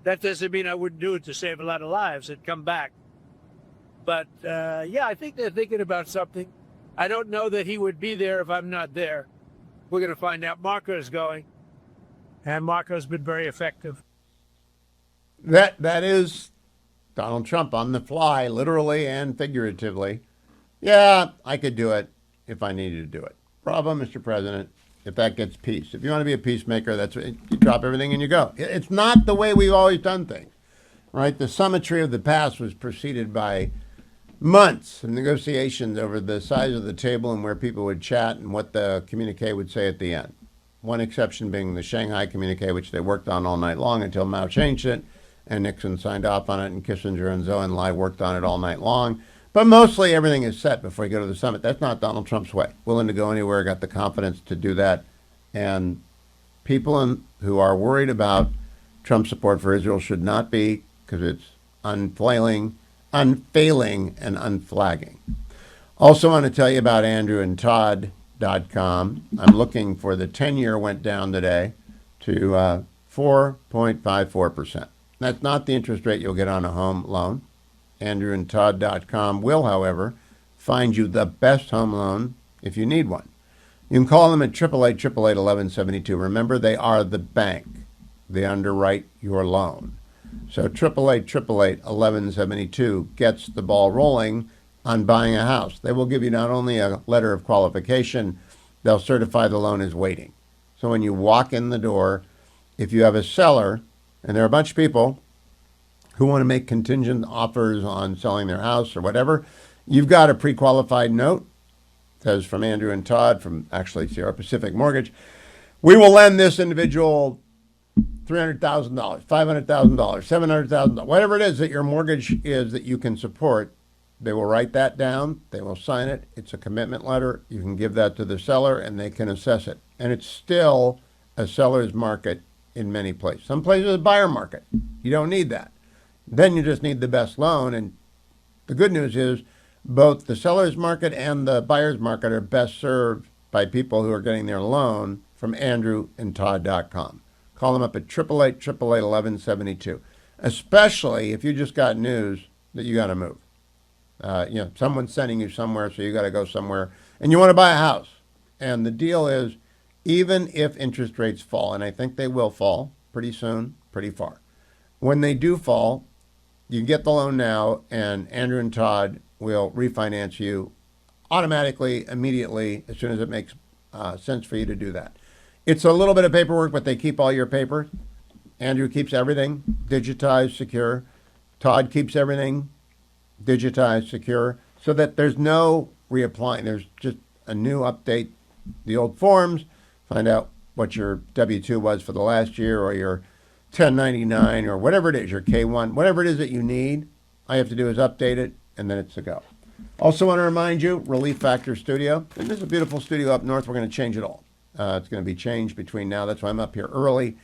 that doesn't mean I wouldn't do it to save a lot of lives and come back. But, yeah, I think they're thinking about something. I don't know that he would be there if I'm not there. We're going to find out. Marco's going. And Marco's been very effective. That is Donald Trump on the fly, literally and figuratively. Yeah, I could do it if I needed to do it. Bravo, Mr. President, if that gets peace. If you want to be a peacemaker, that's you drop everything and you go. It's not the way we've always done things, right? The symmetry of the past was preceded by months of negotiations over the size of the table and where people would chat and what the communique would say at the end. One exception being the Shanghai communique, which they worked on all night long until Mao changed it, and Nixon signed off on it, and Kissinger and Zhou Enlai worked on it all night long. But mostly everything is set before you go to the summit. That's not Donald Trump's way. Willing to go anywhere, got the confidence to do that. And people who are worried about Trump's support for Israel should not be, because it's unfailing, and unflagging. Also want to tell you about andrewandtodd.com. I'm looking for the 10-year went down today to 4.54%. That's not the interest rate you'll get on a home loan. andrewandtodd.com will, however, find you the best home loan if you need one. You can call them at 888-888-1172. Remember, they are the bank. They underwrite your loan. So 888-888-1172 gets the ball rolling on buying a house. They will give you not only a letter of qualification, they'll certify the loan is waiting. So when you walk in the door, if you have a seller, and there are a bunch of people who want to make contingent offers on selling their house or whatever, you've got a pre-qualified note. It says from Andrew and Todd from actually Sierra Pacific Mortgage. We will lend this individual $300,000, $500,000, $700,000, whatever it is that your mortgage is that you can support. They will write that down. They will sign it. It's a commitment letter. You can give that to the seller and they can assess it. And it's still a seller's market in many places. Some places a buyer market. You don't need that. Then you just need the best loan. And the good news is both the seller's market and the buyer's market are best served by people who are getting their loan from andrewandtodd.com. Call them up at 888-888-1172, especially if you just got news that you got to move. Someone's sending you somewhere, so you got to go somewhere, and you want to buy a house. And the deal is, even if interest rates fall, and I think they will fall pretty soon, pretty far, when they do fall, you get the loan now, and Andrew and Todd will refinance you automatically, immediately, as soon as it makes sense for you to do that. It's a little bit of paperwork, but they keep all your paper. Andrew keeps everything digitized, secure. Todd keeps everything digitized, secure, so that there's no reapplying. There's just a new update, the old forms, find out what your W-2 was for the last year or your 1099 or whatever it is, your K-1, whatever it is that you need. All you have to do is update it, and then it's a go. Also want to remind you, Relief Factor Studio. And this is a beautiful studio up north. We're going to change it all. It's going to be changed between now. That's why I'm up here early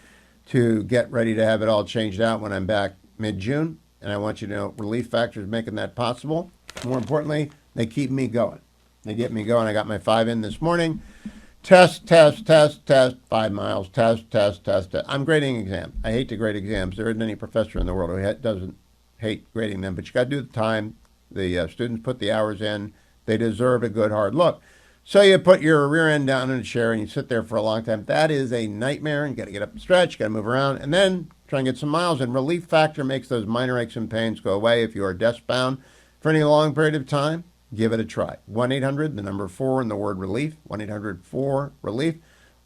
to get ready to have it all changed out when I'm back mid-June. And I want you to know Relief Factor is making that possible. More importantly, they keep me going. They get me going. I got my 5 in this morning. Test, 5 miles, test. I'm grading exams. I hate to grade exams. There isn't any professor in the world who doesn't hate grading them, but you got to do the time. The students put the hours in. They deserve a good hard look. So you put your rear end down in a chair and you sit there for a long time. That is a nightmare. You got to get up and stretch, you got to move around, and then try and get some miles in. Relief Factor makes those minor aches and pains go away. If you are desk bound for any long period of time, give it a try. 1-800, the number 4 and the word relief, 1-800-4-RELIEF,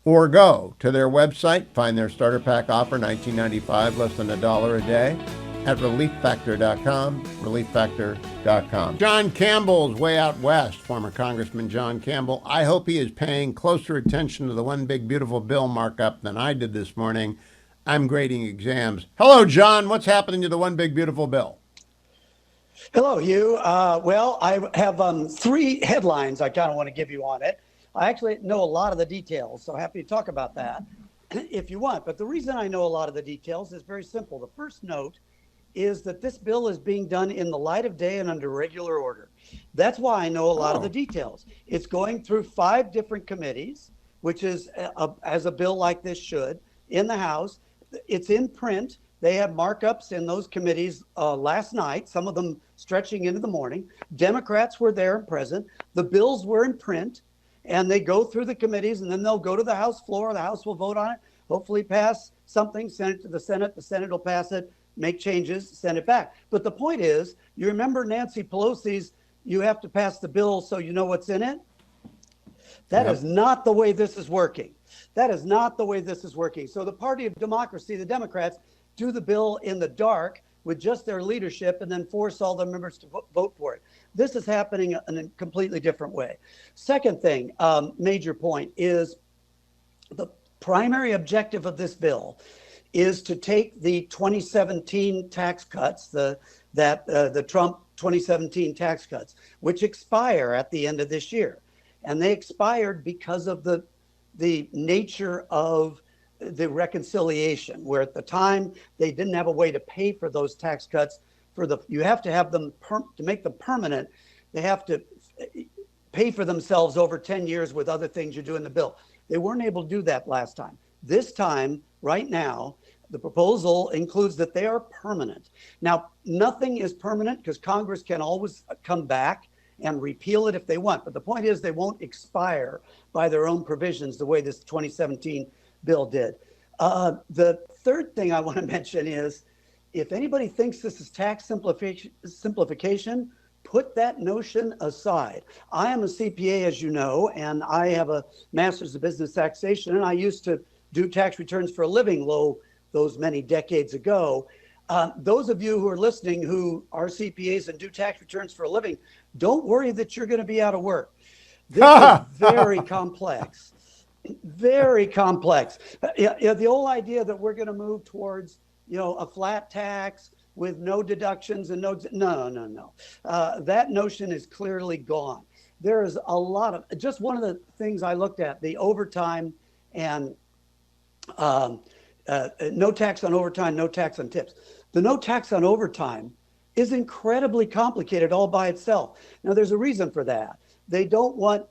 or go to their website, find their starter pack offer, $19.95, less than $1 a day, at relieffactor.com, relieffactor.com. John Campbell's way out west, former Congressman John Campbell. I hope he is paying closer attention to the one big beautiful bill markup than I did this morning. I'm grading exams. Hello, John. What's happening to the one big beautiful bill? Hello, Hugh. Well, I have 3 headlines I kind of want to give you on it. I actually know a lot of the details, so happy to talk about that if you want. But the reason I know a lot of the details is very simple. The first note is that this bill is being done in the light of day and under regular order. That's why I know a lot of the details. It's going through 5 different committees, which is, as a bill like this should, in the House. It's in print. They had markups in those committees last night, some of them stretching into the morning. Democrats were there and present. The bills were in print, and they go through the committees, and then they'll go to the House floor. The House will vote on it, hopefully pass something, send it to the Senate. The Senate will pass it, make changes, send it back. But the point is, you remember Nancy Pelosi's, you have to pass the bill so you know what's in it? That is not the way this is working. That is not the way this is working. So the party of democracy, the Democrats, do the bill in the dark with just their leadership and then force all the members to vote for it. This is happening in a completely different way. Second thing, major point, is the primary objective of this bill is to take the 2017 tax cuts, the Trump 2017 tax cuts, which expire at the end of this year. And they expired because of the nature of the reconciliation, where at the time they didn't have a way to pay for those tax cuts. You have to have them to make them permanent. They have to pay for themselves over 10 years with other things you do in the bill. They weren't able to do that last time. This time, right now, the proposal includes that they are permanent. Now, nothing is permanent because Congress can always come back and repeal it if they want. But the point is they won't expire by their own provisions the way this 2017 bill did. The third thing I want to mention is if anybody thinks this is tax simplification, put that notion aside. I am a CPA, as you know, and I have a master's of business taxation, and I used to do tax returns for a living, those many decades ago. Those of you who are listening who are CPAs and do tax returns for a living, don't worry that you're going to be out of work. This is very complex. Very complex. The whole idea that we're going to move towards, a flat tax with no deductions and no. That notion is clearly gone. There is a lot of, just one of the things I looked at, the overtime and no tax on overtime, no tax on tips. The no tax on overtime is incredibly complicated all by itself. Now, there's a reason for that. They don't want,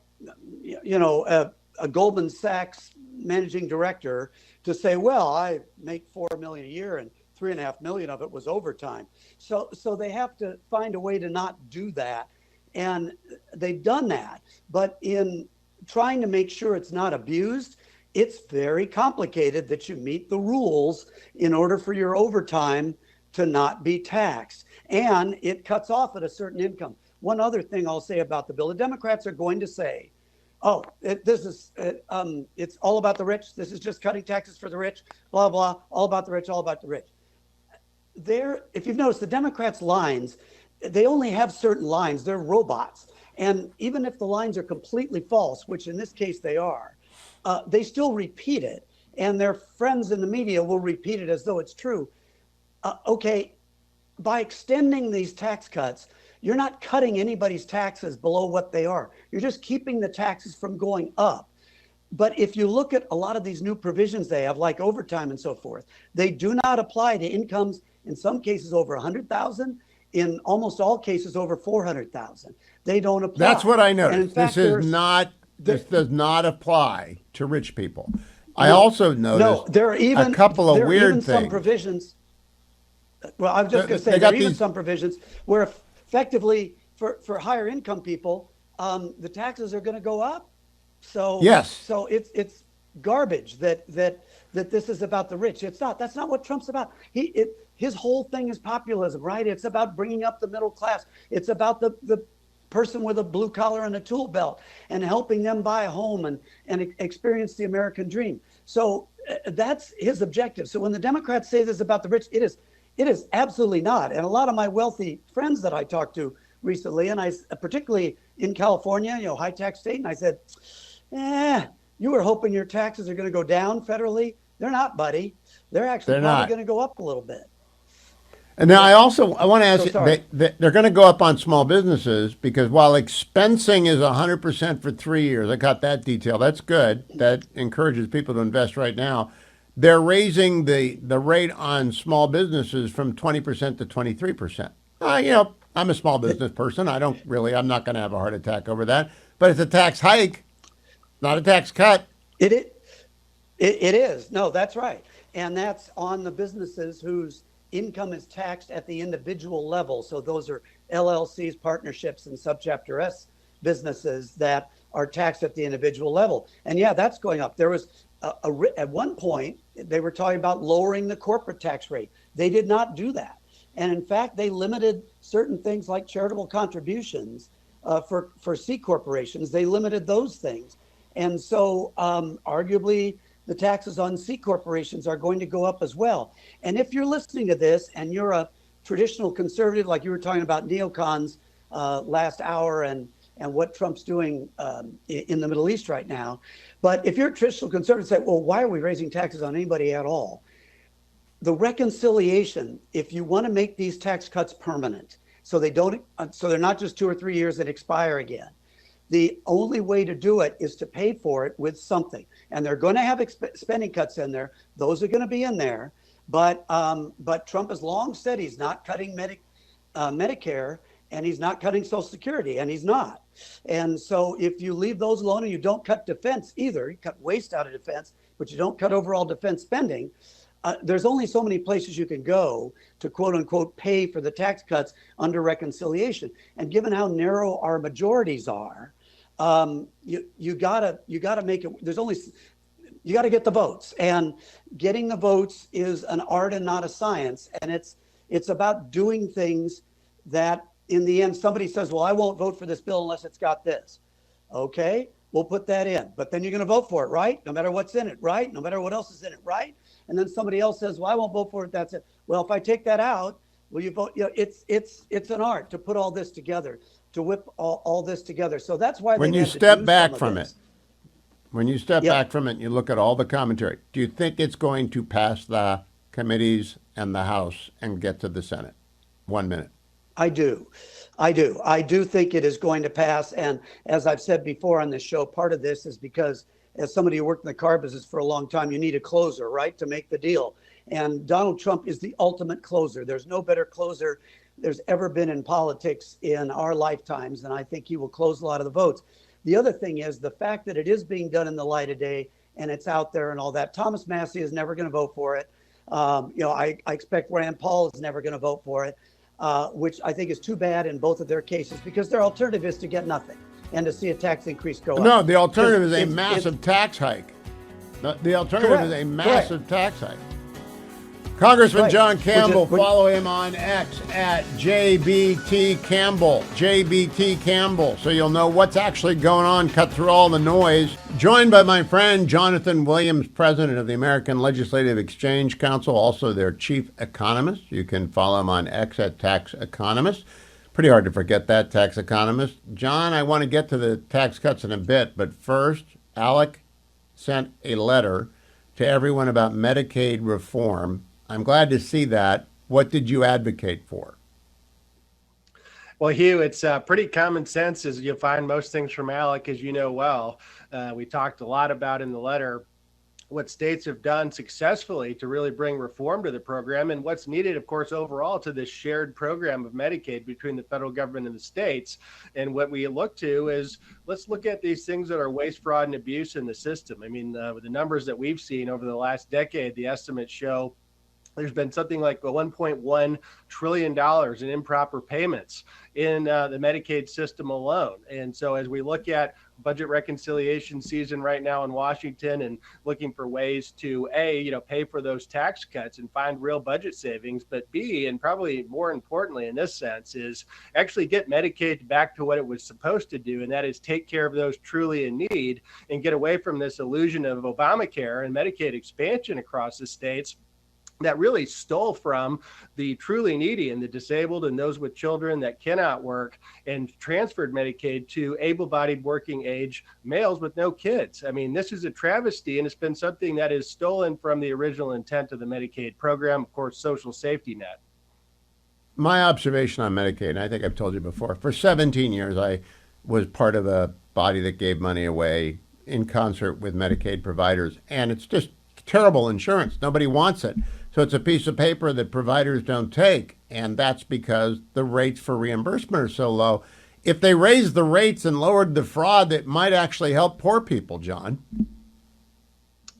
a Goldman Sachs managing director to say, well, I make $4 million a year and $3.5 million of it was overtime. So they have to find a way to not do that. And they've done that. But in trying to make sure it's not abused, it's very complicated that you meet the rules in order for your overtime to not be taxed. And it cuts off at a certain income. One other thing I'll say about the bill, the Democrats are going to say, it's all about the rich. This is just cutting taxes for the rich, blah, blah, all about the rich, all about the rich. If you've noticed, the Democrats' lines, they only have certain lines. They're robots. And even if the lines are completely false, which in this case they are, they still repeat it. And their friends in the media will repeat it as though it's true. By extending these tax cuts, you're not cutting anybody's taxes below what they are. You're just keeping the taxes from going up. But if you look at a lot of these new provisions they have, like overtime and so forth, they do not apply to incomes, in some cases over 100,000, in almost all cases over 400,000. They don't apply. That's what I noticed. And in fact, this does not apply to rich people. I also noticed there are even a couple of weird things. Some provisions. Well, I was just going to say there are even some provisions where effectively for higher income people, the taxes are going to go up. So yes. So it's garbage that this is about the rich. It's not. That's not what Trump's about. His whole thing is populism, right? It's about bringing up the middle class. It's about the person with a blue collar and a tool belt and helping them buy a home and experience the American dream. So that's his objective. So when the Democrats say this is about the rich, it is absolutely not. And a lot of my wealthy friends that I talked to recently, and I particularly in California, high tax state, and I said, you were hoping your taxes are going to go down federally. They're not, buddy. They're actually probably going to go up a little bit. And now I want to ask you, they're going to go up on small businesses because while expensing is 100% for 3 years, I got that detail. That's good. That encourages people to invest right now. They're raising the rate on small businesses from 20% to 23%. I'm a small business person. I'm not going to have a heart attack over that. But it's a tax hike, not a tax cut. It is. No, that's right. And that's on the businesses whose income is taxed at the individual level. So those are LLCs, partnerships, and subchapter S businesses that are taxed at the individual level. And yeah, that's going up. There was at one point, they were talking about lowering the corporate tax rate. They did not do that. And in fact, they limited certain things like charitable contributions for C corporations. They limited those things. And so arguably, the taxes on C corporations are going to go up as well. And if you're listening to this and you're a traditional conservative, like you were talking about neocons last hour and what Trump's doing in the Middle East right now. But if you're a traditional conservative, say, well, why are we raising taxes on anybody at all? The reconciliation, if you want to make these tax cuts permanent, so they're not just 2 or 3 years that expire again. The only way to do it is to pay for it with something. And they're going to have spending cuts in there. Those are going to be in there. But Trump has long said he's not cutting Medicare and he's not cutting Social Security, and he's not. And so if you leave those alone and you don't cut defense either, you cut waste out of defense, but you don't cut overall defense spending, there's only so many places you can go to quote unquote pay for the tax cuts under reconciliation. And given how narrow our majorities are, you gotta make it. You got to get the votes, and getting the votes is an art and not a science. And it's about doing things that in the end, somebody says, well, I won't vote for this bill unless it's got this. Okay, we'll put that in, but then you're going to vote for it, right? No matter what's in it, right? No matter what else is in it, right? And then somebody else says, well, I won't vote for it. That's it. Well, if I take that out, will you vote? You know, it's an art to put all this together, to whip all this together. So that's why when you step back from it, when you step back from it and you look at all the commentary, do you think it's going to pass the committees and the House and get to the Senate? 1 minute. I do. I do think it is going to pass. And as I've said before on this show, part of this is because as somebody who worked in the car business for a long time, you need a closer, right, to make the deal. And Donald Trump is the ultimate closer. There's no better closer there's ever been in politics in our lifetimes. And I think he will close a lot of the votes. The other thing is the fact that it is being done in the light of day and it's out there and all that. Thomas Massie is never going to vote for it. I expect Rand Paul is never going to vote for it, which I think is too bad in both of their cases because their alternative is to get nothing and to see a tax increase go up. No, the alternative is a massive tax hike. The alternative is a massive tax hike. Congressman John Campbell, follow him on X at JBT Campbell, JBT Campbell, so you'll know what's actually going on, cut through all the noise. Joined by my friend Jonathan Williams, president of the American Legislative Exchange Council, also their chief economist. You can follow him on X at Tax Economist. Pretty hard to forget that, Tax Economist. John, I want to get to the tax cuts in a bit, but first, Alec sent a letter to everyone about Medicaid reform. I'm glad to see that. What did you advocate for? Well, Hugh, it's pretty common sense, as you'll find most things from Alec, as you know well. We talked a lot about in the letter what states have done successfully to really bring reform to the program and what's needed, of course, overall to this shared program of Medicaid between the federal government and the states. And what we look to is, let's look at these things that are waste, fraud, and abuse in the system. I mean, the numbers that we've seen over the last decade, the estimates show there's been something like $1.1 trillion in improper payments in the Medicaid system alone. And so as we look at budget reconciliation season right now in Washington and looking for ways to pay for those tax cuts and find real budget savings, but B, and probably more importantly in this sense, is actually get Medicaid back to what it was supposed to do, and that is take care of those truly in need and get away from this illusion of Obamacare and Medicaid expansion across the states that really stole from the truly needy and the disabled and those with children that cannot work and transferred Medicaid to able-bodied working age males with no kids. I mean, this is a travesty, and it's been something that is stolen from the original intent of the Medicaid program, of course, social safety net. My observation on Medicaid, and I think I've told you before, for 17 years I was part of a body that gave money away in concert with Medicaid providers, and it's just terrible insurance. Nobody wants it. So it's a piece of paper that providers don't take, and that's because the rates for reimbursement are so low. If they raised the rates and lowered the fraud, it might actually help poor people, John.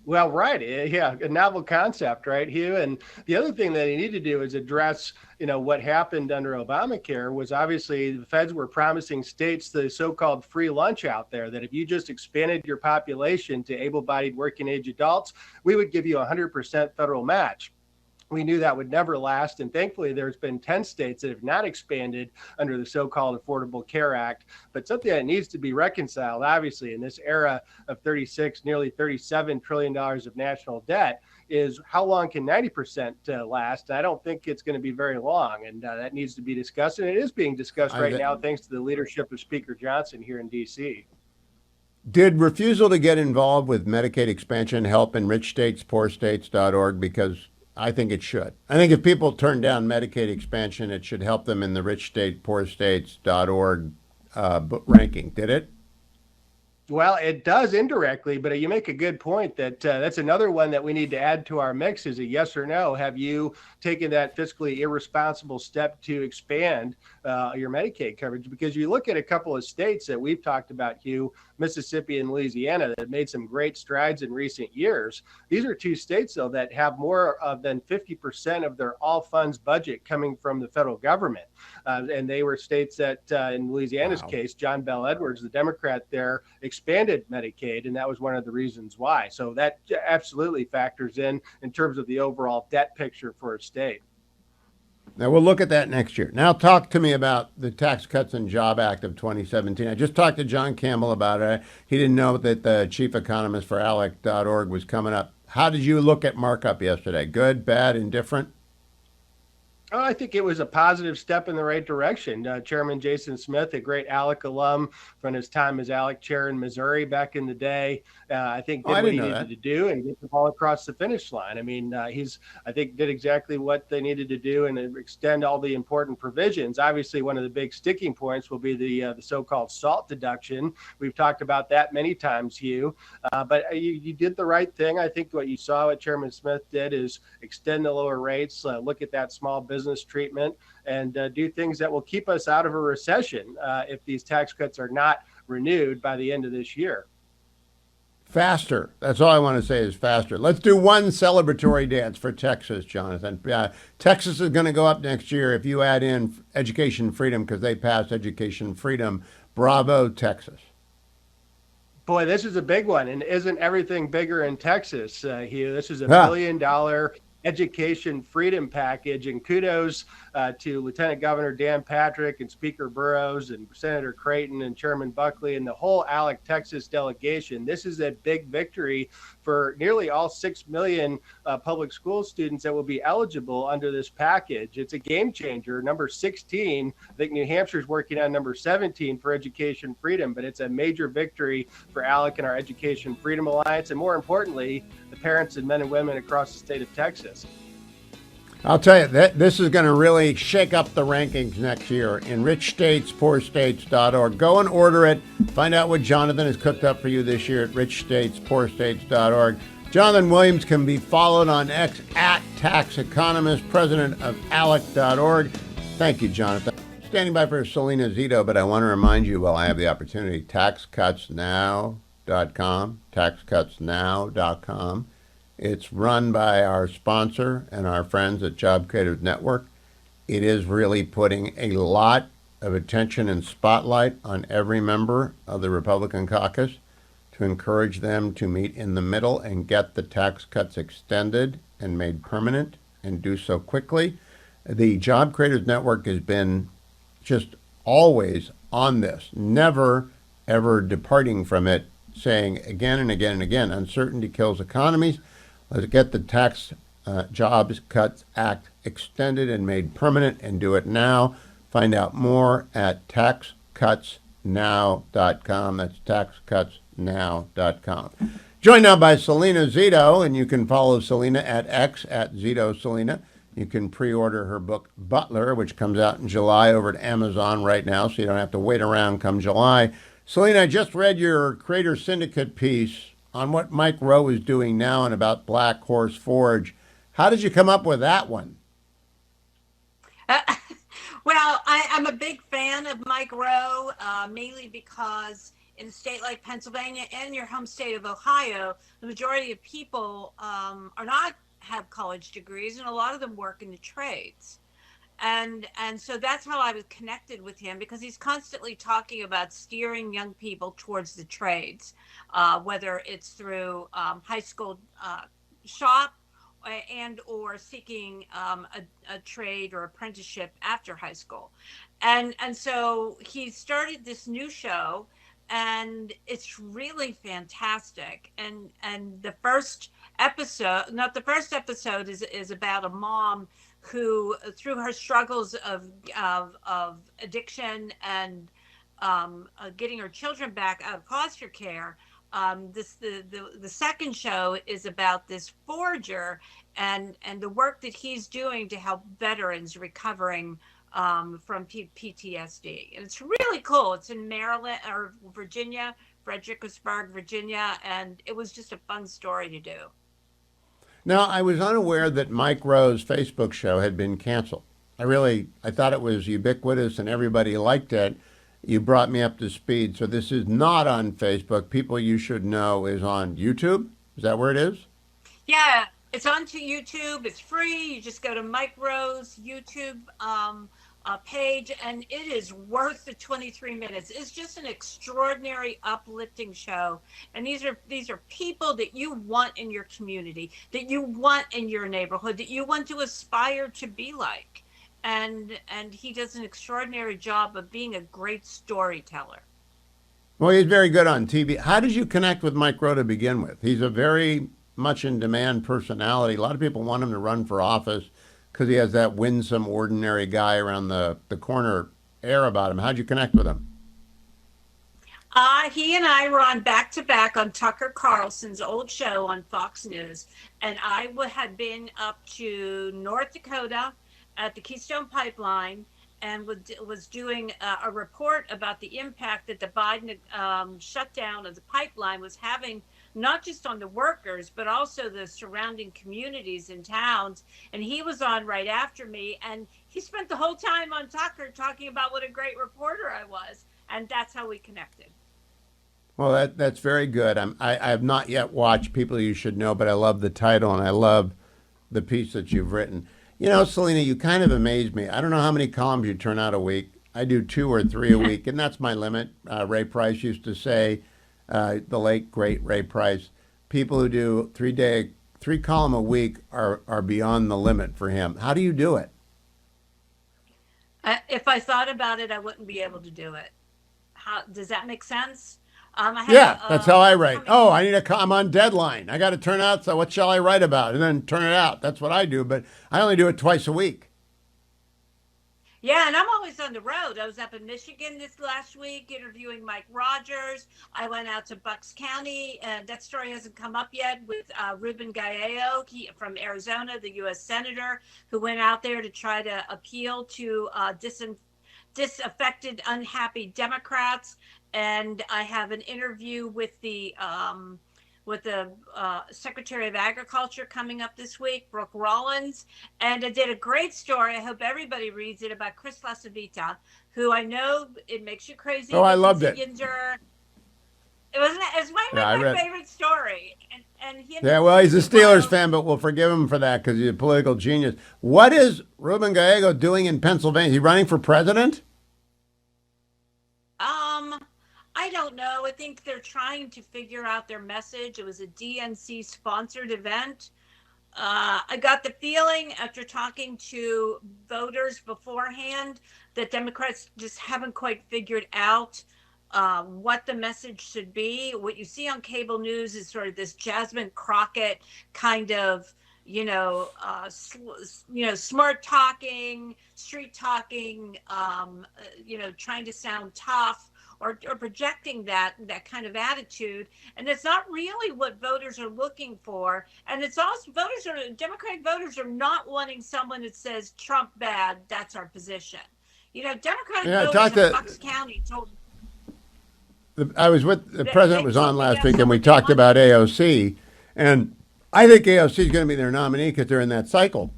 Well, right. Yeah, a novel concept, right, Hugh? And the other thing that you need to do is address, what happened under Obamacare was obviously the feds were promising states the so-called free lunch out there, that if you just expanded your population to able-bodied working age adults, we would give you 100% federal match. We knew that would never last, and thankfully there's been 10 states that have not expanded under the so-called Affordable Care Act, but something that needs to be reconciled, obviously, in this era of nearly $37 trillion of national debt is how long can 90% last? I don't think it's going to be very long, and that needs to be discussed, and it is being discussed right now thanks to the leadership of Speaker Johnson here in D.C. Did refusal to get involved with Medicaid expansion help in richstatespoorstates.org? Because I think it should. I think if people turn down Medicaid expansion, it should help them in the richstatespoorstates.org ranking. Did it? Well, it does indirectly, but you make a good point that that's another one that we need to add to our mix. Is a yes or no. Have you taken that fiscally irresponsible step to expand your Medicaid coverage, because you look at a couple of states that we've talked about, Hugh, Mississippi and Louisiana, that made some great strides in recent years. These are two states, though, that have more than 50% of their all funds budget coming from the federal government. And they were states that, in Louisiana's case, John Bel Edwards, the Democrat there, expanded Medicaid, and that was one of the reasons why. So that absolutely factors in terms of the overall debt picture for a state. Now, we'll look at that next year. Now, talk to me about the Tax Cuts and Job Act of 2017. I just talked to John Campbell about it. He didn't know that the chief economist for ALEC.org was coming up. How did you look at markup yesterday? Good, bad, indifferent? Oh, I think it was a positive step in the right direction. Chairman Jason Smith, a great ALEC alum from his time as ALEC chair in Missouri back in the day, I think did what he needed to do and get the ball across the finish line. I mean, I think did exactly what they needed to do and extend all the important provisions. Obviously, one of the big sticking points will be the so-called SALT deduction. We've talked about that many times, Hugh. But you did the right thing. I think what you saw what Chairman Smith did is extend the lower rates, look at that small business treatment, and do things that will keep us out of a recession if these tax cuts are not renewed by the end of this year. Faster. That's all I want to say is faster. Let's do one celebratory dance for Texas, Jonathan. Texas is going to go up next year if you add in education freedom because they passed education freedom. Bravo, Texas. Boy, this is a big one. And isn't everything bigger in Texas, Hugh? This is a $1 billion education freedom package, and kudos to Lieutenant Governor Dan Patrick and Speaker Burrows and Senator Creighton and Chairman Buckley and the whole ALEC Texas delegation. This is a big victory for nearly all 6 million public school students that will be eligible under this package. It's a game changer. Number 16, I think New Hampshire's working on number 17 for education freedom, but it's a major victory for ALEC and our Education Freedom Alliance, and more importantly, the parents and men and women across the state of Texas. I'll tell you, this is going to really shake up the rankings next year in richstatespoorstates.org. Go and order it. Find out what Jonathan has cooked up for you this year at richstatespoorstates.org. Jonathan Williams can be followed on X at Tax Economist, president of ALEC.org. Thank you, Jonathan. Standing by for Selena Zito, but I want to remind you while I have the opportunity, taxcutsnow.com, taxcutsnow.com. It's run by our sponsor and our friends at Job Creators Network. It is really putting a lot of attention and spotlight on every member of the Republican caucus to encourage them to meet in the middle and get the tax cuts extended and made permanent and do so quickly. The Job Creators Network has been just always on this, never, ever departing from it, saying again and again and again, uncertainty kills economies. Let's get the Tax Jobs Cuts Act extended and made permanent and do it now. Find out more at taxcutsnow.com. That's taxcutsnow.com. Joined now by Selena Zito, and you can follow Selena at X at Zito Selena. You can pre-order her book, Butler, which comes out in July over at Amazon right now, so you don't have to wait around come July. Selena, I just read your Creator Syndicate piece on what Mike Rowe is doing now and about Black Horse Forge. How did you come up with that one? Well, I'm a big fan of Mike Rowe, mainly because in a state like Pennsylvania and your home state of Ohio, the majority of people are not have college degrees, and a lot of them work in the trades. And so that's how I was connected with him, because he's constantly talking about steering young people towards the trades, whether it's through high school shop and or seeking a trade or apprenticeship after high school. And so he started this new show, and it's really fantastic. And the first episode, not the first episode, is about a mom who, through her struggles of addiction and getting her children back out of foster care. The second show is about this forger and the work that he's doing to help veterans recovering from PTSD. And it's really cool. It's in Maryland or Virginia, Fredericksburg, Virginia, and it was just a fun story to do. Now, I was unaware that Mike Rowe's Facebook show had been canceled. I thought it was ubiquitous and everybody liked it. You brought me up to speed. So this is not on Facebook. People You Should Know is on YouTube. Is that where it is? Yeah, it's onto YouTube. It's free. You just go to Mike Rowe's YouTube page, and it is worth the 23 minutes. It's just an extraordinary, uplifting show. And these are people that you want in your community, that you want in your neighborhood, that you want to aspire to be like. And he does an extraordinary job of being a great storyteller. Well, he's very good on TV. How did you connect with Mike Rowe to begin with? He's a very much in demand personality. A lot of people want him to run for office because he has that winsome, ordinary guy around the corner air about him. How'd you connect with him? He and I were on back to back on Tucker Carlson's old show on Fox News, and had been up to North Dakota at the Keystone Pipeline and was doing a report about the impact that the Biden shutdown of the pipeline was having, not just on the workers, but also the surrounding communities and towns. And he was on right after me, and he spent the whole time on Tucker talking about what a great reporter I was. And that's how we connected. Well, that's very good. I have not yet watched People You Should Know, but I love the title and I love the piece that you've written. You know, Selena, you kind of amaze me. I don't know how many columns you turn out a week. I do 2 or 3 a week, and that's my limit. Ray Price used to say, the late, great Ray Price, people who do 3 column a week are beyond the limit for him. How do you do it? If I thought about it, I wouldn't be able to do it. How does that make sense? That's how I write. I'm on deadline. I got to turn out. So what shall I write about? And then turn it out. That's what I do. But I only do it twice a week. Yeah, and I'm always on the road. I was up in Michigan this last week interviewing Mike Rogers. I went out to Bucks County, and that story hasn't come up yet, with Ruben Gallego from Arizona, the U.S. Senator, who went out there to try to appeal to disaffected, unhappy Democrats. And I have an interview with the Secretary of Agriculture coming up this week, Brooke Rollins. And I did a great story. I hope everybody reads it, about Chris LaCivita, who I know it makes you crazy. Oh, I loved it. It's my favorite story. And he's a Steelers fan, but we'll forgive him for that because he's a political genius. What is Ruben Gallego doing in Pennsylvania? Is he running for president? I don't know. I think they're trying to figure out their message. It was a DNC sponsored event. I got the feeling after talking to voters beforehand that Democrats just haven't quite figured out what the message should be. What you see on cable news is sort of this Jasmine Crockett kind of, smart talking, street talking, trying to sound tough. Or projecting that kind of attitude, and it's not really what voters are looking for. And it's also Democratic voters are not wanting someone that says Trump bad. That's our position. Democratic voters in Bucks County told. I was with the president was on last week, and we talked about AOC, and I think AOC is going to be their nominee because they're in that cycle.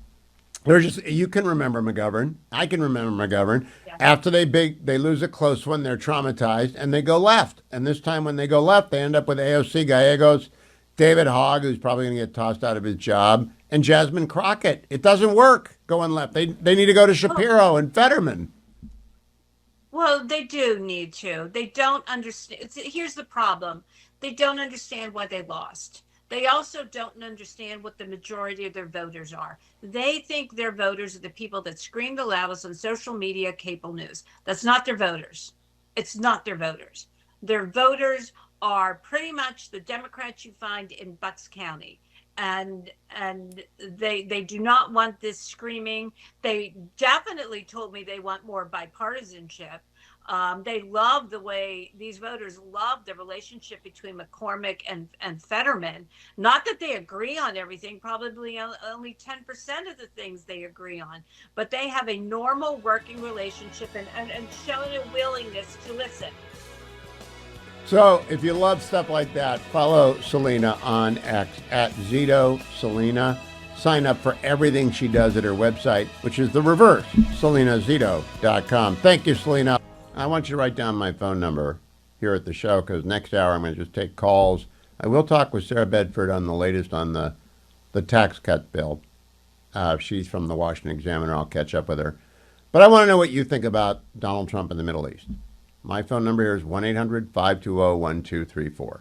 You can remember McGovern. I can remember McGovern. Yeah. After they lose a close one, they're traumatized, and they go left. And this time when they go left, they end up with AOC, Gallegos, David Hogg, who's probably going to get tossed out of his job, and Jasmine Crockett. It doesn't work going left. They need to go to Shapiro and Fetterman. Well, they do need to. They don't understand. Here's the problem. They don't understand why they lost. They also don't understand what the majority of their voters are. They think their voters are the people that scream the loudest on social media, cable news. That's not their voters. It's not their voters. Their voters are pretty much the Democrats you find in Bucks County. And they do not want this screaming. They definitely told me they want more bipartisanship. They love the way these voters love the relationship between McCormick and Fetterman. Not that they agree on everything, probably only 10% of the things they agree on, but they have a normal working relationship and shown a willingness to listen. So if you love stuff like that, follow Selena on X at Zito Selena, sign up for everything she does at her website, which is the reverse, SelenaZito.com. Thank you, Selena. I want you to write down my phone number here at the show, because next hour I'm going to just take calls. I will talk with Sarah Bedford on the latest on the tax cut bill. She's from the Washington Examiner. I'll catch up with her. But I want to know what you think about Donald Trump in the Middle East. My phone number here is 1-800-520-1234.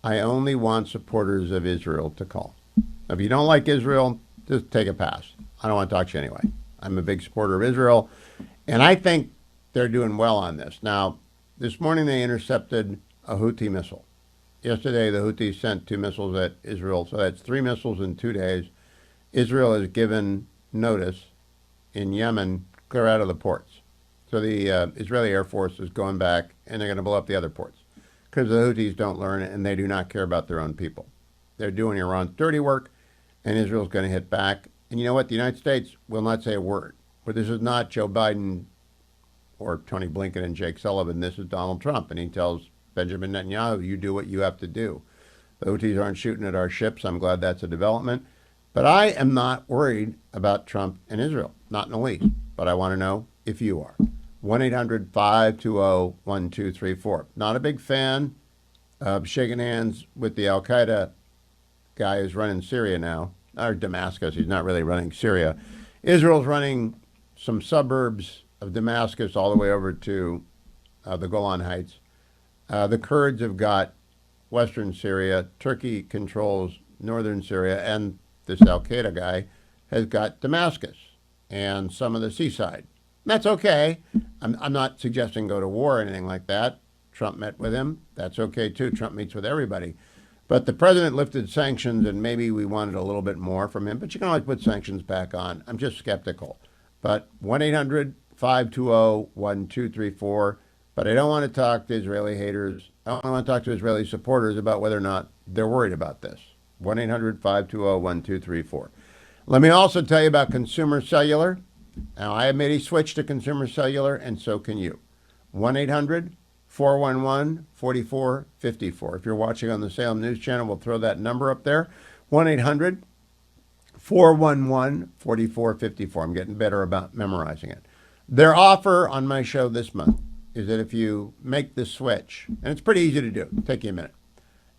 I only want supporters of Israel to call. If you don't like Israel, just take a pass. I don't want to talk to you anyway. I'm a big supporter of Israel, and I think they're doing well on this. Now, this morning they intercepted a Houthi missile. Yesterday, the Houthis sent 2 missiles at Israel, so that's 3 missiles in 2 days. Israel has given notice in Yemen, clear out of the ports. So the Israeli Air Force is going back, and they're going to blow up the other ports, because the Houthis don't learn, and they do not care about their own people. They're doing Iran's dirty work, and Israel's going to hit back. And you know what? The United States will not say a word. But this is not Joe Biden or Tony Blinken and Jake Sullivan. This is Donald Trump, and he tells Benjamin Netanyahu, you do what you have to do. The Houthis aren't shooting at our ships. I'm glad that's a development. But I am not worried about Trump and Israel, not in the least. But I want to know if you are. 1-800-520-1234. Not a big fan of shaking hands with the Al-Qaeda guy who's running Syria now, or Damascus. He's not really running Syria. Israel's running some suburbs of Damascus all the way over to the Golan Heights. The Kurds have got western Syria. Turkey controls northern Syria, and this Al-Qaeda guy has got Damascus and some of the seaside. That's okay. I'm not suggesting go to war or anything like that. Trump met with him. That's okay, too. Trump meets with everybody. But the president lifted sanctions, and maybe we wanted a little bit more from him. But you can always put sanctions back on. I'm just skeptical. But 1-800-520-1234. But I don't want to talk to Israeli haters. I don't want to talk to Israeli supporters about whether or not they're worried about this. 1-800-520-1234. Let me also tell you about Consumer Cellular. Now, I have made a switch to Consumer Cellular, and so can you. 1-800-411-4454. If you're watching on the Salem News Channel, we'll throw that number up there. 1-800-411-4454. I'm getting better about memorizing it. Their offer on my show this month is that if you make the switch, and it's pretty easy to do, it'll take you a minute,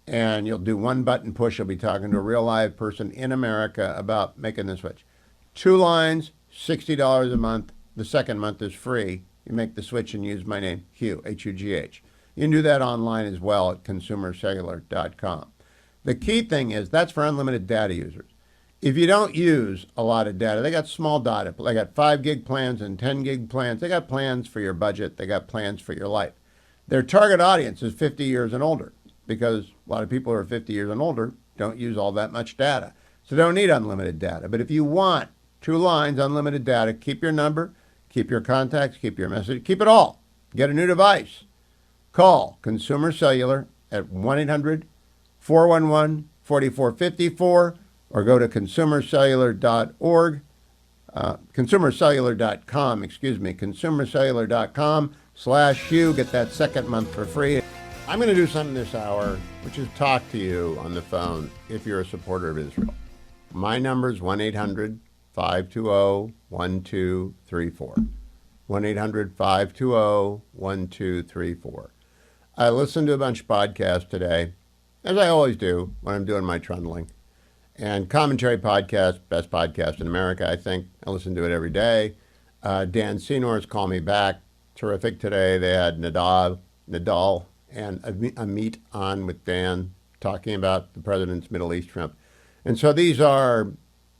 and you'll do one button push. You'll be talking to a real live person in America about making the switch. 2 lines, $60 a month. The second month is free. You make the switch and use my name, Hugh, H-U-G-H. You can do that online as well at consumercellular.com. The key thing is that's for unlimited data users. If you don't use a lot of data, they got small data. They got 5 gig plans and 10 gig plans. They got plans for your budget. They got plans for your life. Their target audience is 50 years and older, because a lot of people who are 50 years and older don't use all that much data. So they don't need unlimited data. But if you want 2 lines, unlimited data, keep your number, keep your contacts, keep your message, keep it all. Get a new device. Call Consumer Cellular at 1-800-411-4454 or go to consumercellular.org, consumercellular.com, consumercellular.com/Hugh. Get that second month for free. I'm going to do something this hour, which is talk to you on the phone if you're a supporter of Israel. My number is 1-800-520-1234. 1-800-520-1234. I listened to a bunch of podcasts today, as I always do when I'm doing my trundling. And Commentary Podcast, best podcast in America, I think. I listen to it every day. Dan Senor's Call Me Back, terrific today. They had Nadal and Amit on with Dan talking about the president's Middle East trip. And so these are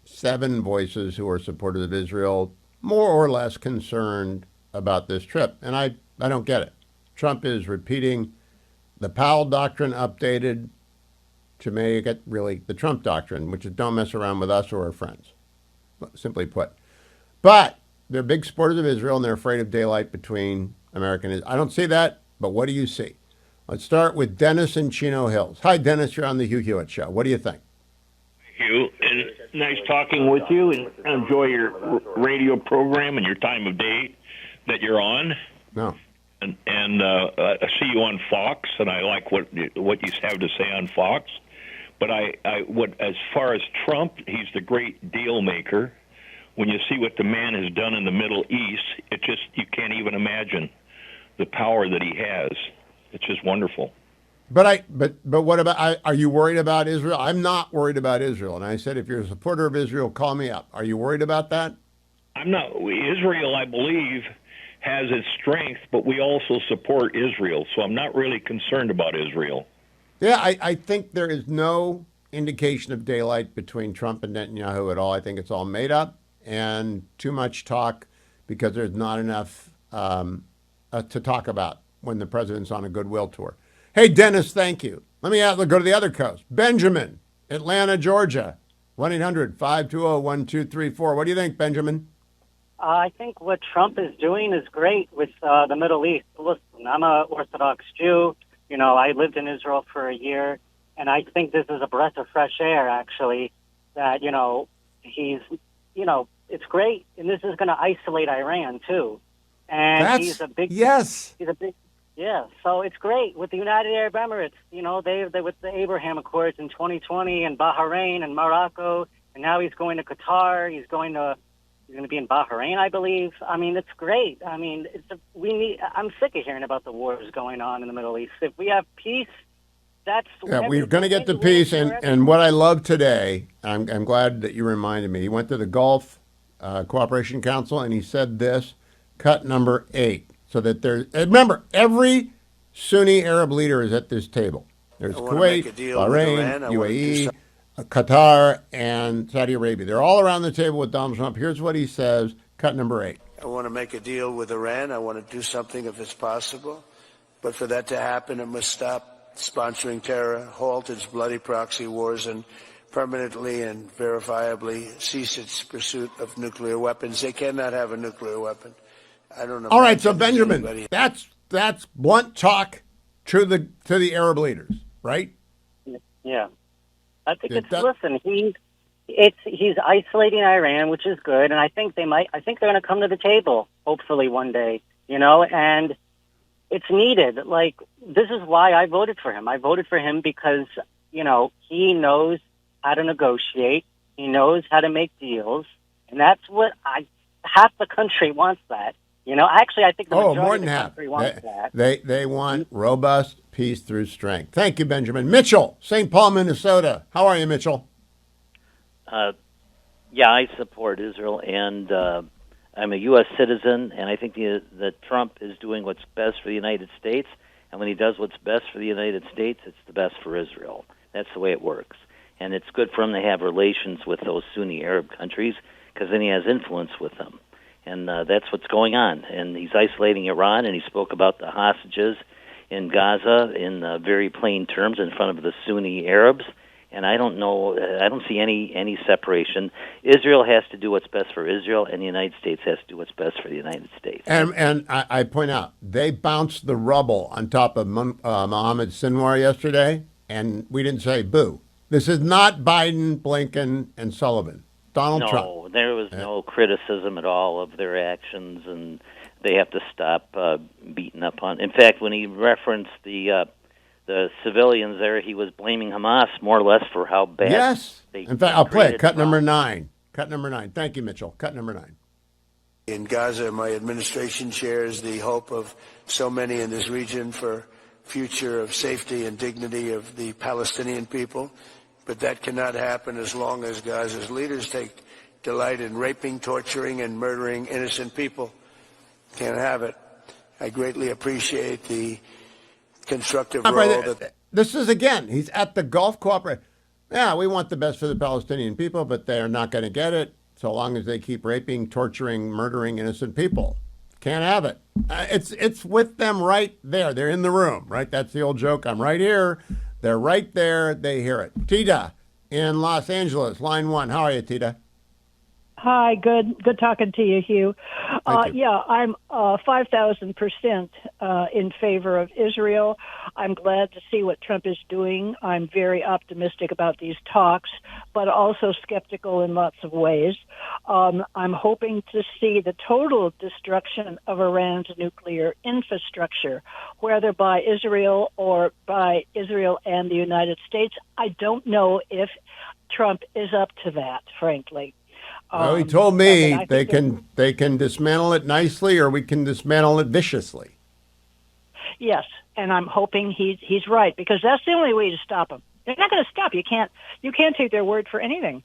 7 voices who are supporters of Israel, more or less concerned about this trip. And I don't get it. Trump is repeating the Powell Doctrine updated to make it really the Trump Doctrine, which is don't mess around with us or our friends, simply put. But they're big supporters of Israel, and they're afraid of daylight between America and Israel. I don't see that, but what do you see? Let's start with Dennis in Chino Hills. Hi, Dennis. You're on the Hugh Hewitt Show. What do you think? Hugh, and nice talking with you, and enjoy your radio program and your time of day that you're on. No. And I see you on Fox, and I like what you have to say on Fox. But as far as Trump, he's the great deal maker. When you see what the man has done in the Middle East, you can't even imagine the power that he has. It's just wonderful. But what about? Are you worried about Israel? I'm not worried about Israel. And I said, if you're a supporter of Israel, call me up. Are you worried about that? I'm not. Israel, I believe, has its strength, but we also support Israel. So I'm not really concerned about Israel. Yeah, I think there is no indication of daylight between Trump and Netanyahu at all. I think it's all made up and too much talk because there's not enough to talk about when the president's on a goodwill tour. Hey, Dennis, thank you. Let me go to the other coast. Benjamin, Atlanta, Georgia, 1-800-520-1234. What do you think, Benjamin? I think what Trump is doing is great with the Middle East. Listen, I'm an Orthodox Jew. You know, I lived in Israel for a year, and I think this is a breath of fresh air, actually, that, it's great. And this is going to isolate Iran, too. And he's a big... Yes. Yeah, so it's great with the United Arab Emirates. You know, they with the Abraham Accords in 2020 and Bahrain and Morocco, and now he's going to Qatar. He's going to be in Bahrain, I believe. I mean, it's great. I mean, I'm sick of hearing about the wars going on in the Middle East. If we have peace, we're going to get to peace. And what I love today, I'm glad that you reminded me. He went to the Gulf Cooperation Council and he said this, cut number 8. So that remember, every Sunni Arab leader is at this table. There's Kuwait, Bahrain, UAE, Qatar, and Saudi Arabia. They're all around the table with Donald Trump. Here's what he says, cut number 8. I want to make a deal with Iran. I want to do something if it's possible. But for that to happen, it must stop sponsoring terror, halt its bloody proxy wars, and permanently and verifiably cease its pursuit of nuclear weapons. They cannot have a nuclear weapon. I don't know. All right, so Benjamin, that's blunt talk to the Arab leaders, right? Yeah, I think listen. He's isolating Iran, which is good, and I think they're going to come to the table hopefully one day. And it's needed. Like, this is why I voted for him. I voted for him because he knows how to negotiate. He knows how to make deals, and that's what half the country wants that. Actually, I think the majority of the country wants that. They want robust peace through strength. Thank you, Benjamin. Mitchell, St. Paul, Minnesota. How are you, Mitchell? Yeah, I support Israel, and I'm a U.S. citizen, and I think that Trump is doing what's best for the United States, and when he does what's best for the United States, it's the best for Israel. That's the way it works. And it's good for him to have relations with those Sunni Arab countries, because then he has influence with them. And that's what's going on. And he's isolating Iran, and he spoke about the hostages in Gaza in very plain terms in front of the Sunni Arabs. And I don't see any separation. Israel has to do what's best for Israel, and the United States has to do what's best for the United States. And I point out, they bounced the rubble on top of Mohammed Sinwar yesterday, and we didn't say boo. This is not Biden, Blinken, and Sullivan. Donald Trump. No, there was no criticism at all of their actions, and they have to stop beating up on. In fact, when he referenced the civilians there, he was blaming Hamas more or less for how bad. Yes. In fact, I'll play it. Cut number 9. Cut number 9. Thank you, Mitchell. Cut number 9. In Gaza, my administration shares the hope of so many in this region for future of safety and dignity of the Palestinian people. But that cannot happen as long as Gaza's leaders take delight in raping, torturing, and murdering innocent people. Can't have it. I greatly appreciate the constructive role that... This is, again, he's at the Gulf Cooperation. Yeah, we want the best for the Palestinian people, but they're not going to get it so long as they keep raping, torturing, murdering innocent people. Can't have it. It's with them right there. They're in the room, right? That's the old joke. I'm right here. They're right there. They hear it. Tita in Los Angeles, line 1. How are you, Tita? Hi, good talking to you, Hugh. Thank you. Yeah, I'm 5,000% in favor of Israel. I'm glad to see what Trump is doing. I'm very optimistic about these talks, but also skeptical in lots of ways. I'm hoping to see the total destruction of Iran's nuclear infrastructure, whether by Israel or by Israel and the United States. I don't know if Trump is up to that, frankly. Well, he told me they can dismantle it nicely, or we can dismantle it viciously. Yes, and I'm hoping he's right, because that's the only way to stop him. They're not going to stop. You can't take their word for anything.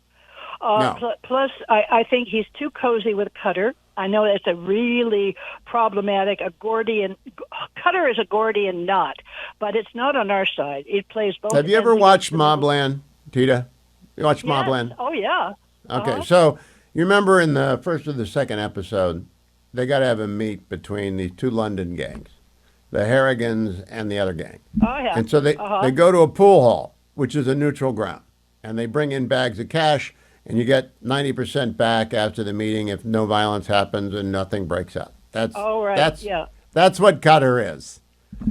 No. Plus, I think he's too cozy with Qatar. I know that's a really problematic, Qatar is a Gordian knot, but it's not on our side. It plays both. Have you ever watched Mobland, Tita? You watched Mobland? Oh, yeah. Okay, so you remember in the first or the second episode, they got to have a meet between these two London gangs, the Harrigans and the other gang. Oh, yeah. And so they go to a pool hall, which is a neutral ground, and they bring in bags of cash, and you get 90% back after the meeting if no violence happens and nothing breaks out. That's what Qatar is.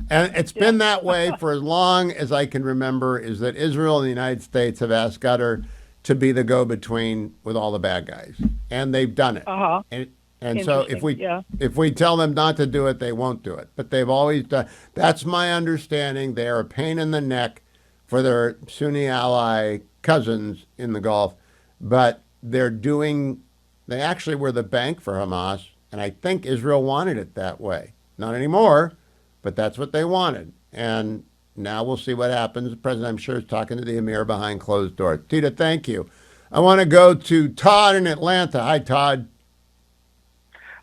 And it's been that way for as long as I can remember, is that Israel and the United States have asked Qatar to be the go-between with all the bad guys. And they've done it. And so if we tell them not to do it, they won't do it. But they've always done. That's my understanding. They are a pain in the neck for their Sunni ally cousins in the Gulf. But they actually were the bank for Hamas. And I think Israel wanted it that way. Not anymore, but that's what they wanted. And now we'll see what happens. The president, I'm sure, is talking to the emir behind closed doors. Tita, thank you. I want to go to Todd in Atlanta. Hi, Todd.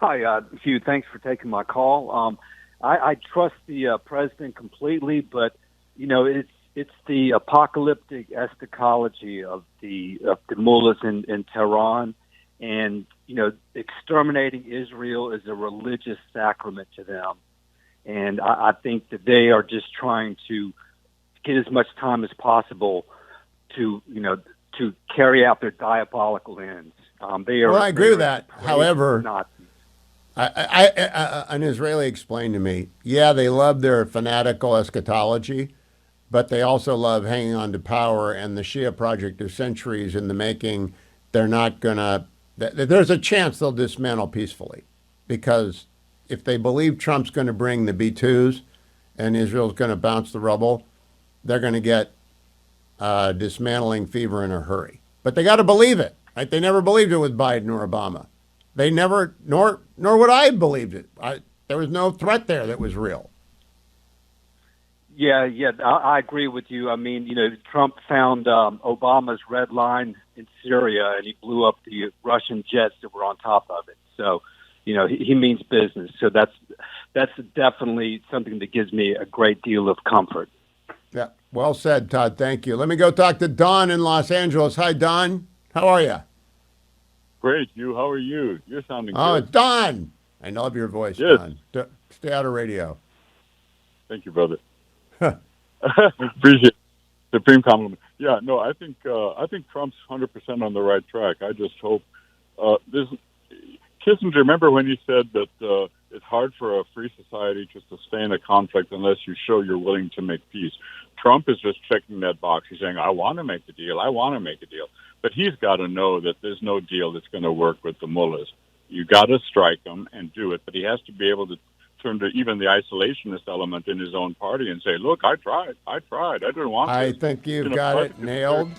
Hi, Hugh. Thanks for taking my call. I trust the president completely, but it's the apocalyptic eschatology of the mullahs in Tehran, and exterminating Israel is a religious sacrament to them. And I think that they are just trying to get as much time as possible to carry out their diabolical ends. I agree with that. However, an Israeli explained to me, they love their fanatical eschatology, but they also love hanging on to power, and the Shia project of centuries in the making. They're not going to, there's a chance they'll dismantle peacefully, because if they believe Trump's going to bring the B-2s and Israel's going to bounce the rubble, they're going to get dismantling fever in a hurry. But they got to believe it. Right? They never believed it with Biden or Obama. They never, nor would I have believed it. There was no threat there that was real. Yeah, I agree with you. I mean, Trump found Obama's red line in Syria, and he blew up the Russian jets that were on top of it. So, he means business. So that's definitely something that gives me a great deal of comfort. Yeah, well said, Todd. Thank you. Let me go talk to Don in Los Angeles. Hi, Don. How are you? Great, Hugh. How are you? You're sounding good. Oh, it's Don. I love your voice, yes. Don. Stay out of radio. Thank you, brother. Appreciate it. Supreme compliment. Yeah, no, I think Trump's 100% on the right track. I just hope Kissinger, remember when he said that it's hard for a free society to sustain a conflict unless you show you're willing to make peace. Trump is just checking that box. He's saying, I want to make a deal. I want to make a deal. But he's got to know that there's no deal that's going to work with the mullahs. You got to strike them and do it. But he has to be able to turn to even the isolationist element in his own party and say, look, I tried. I didn't want to. I think you've got it nailed.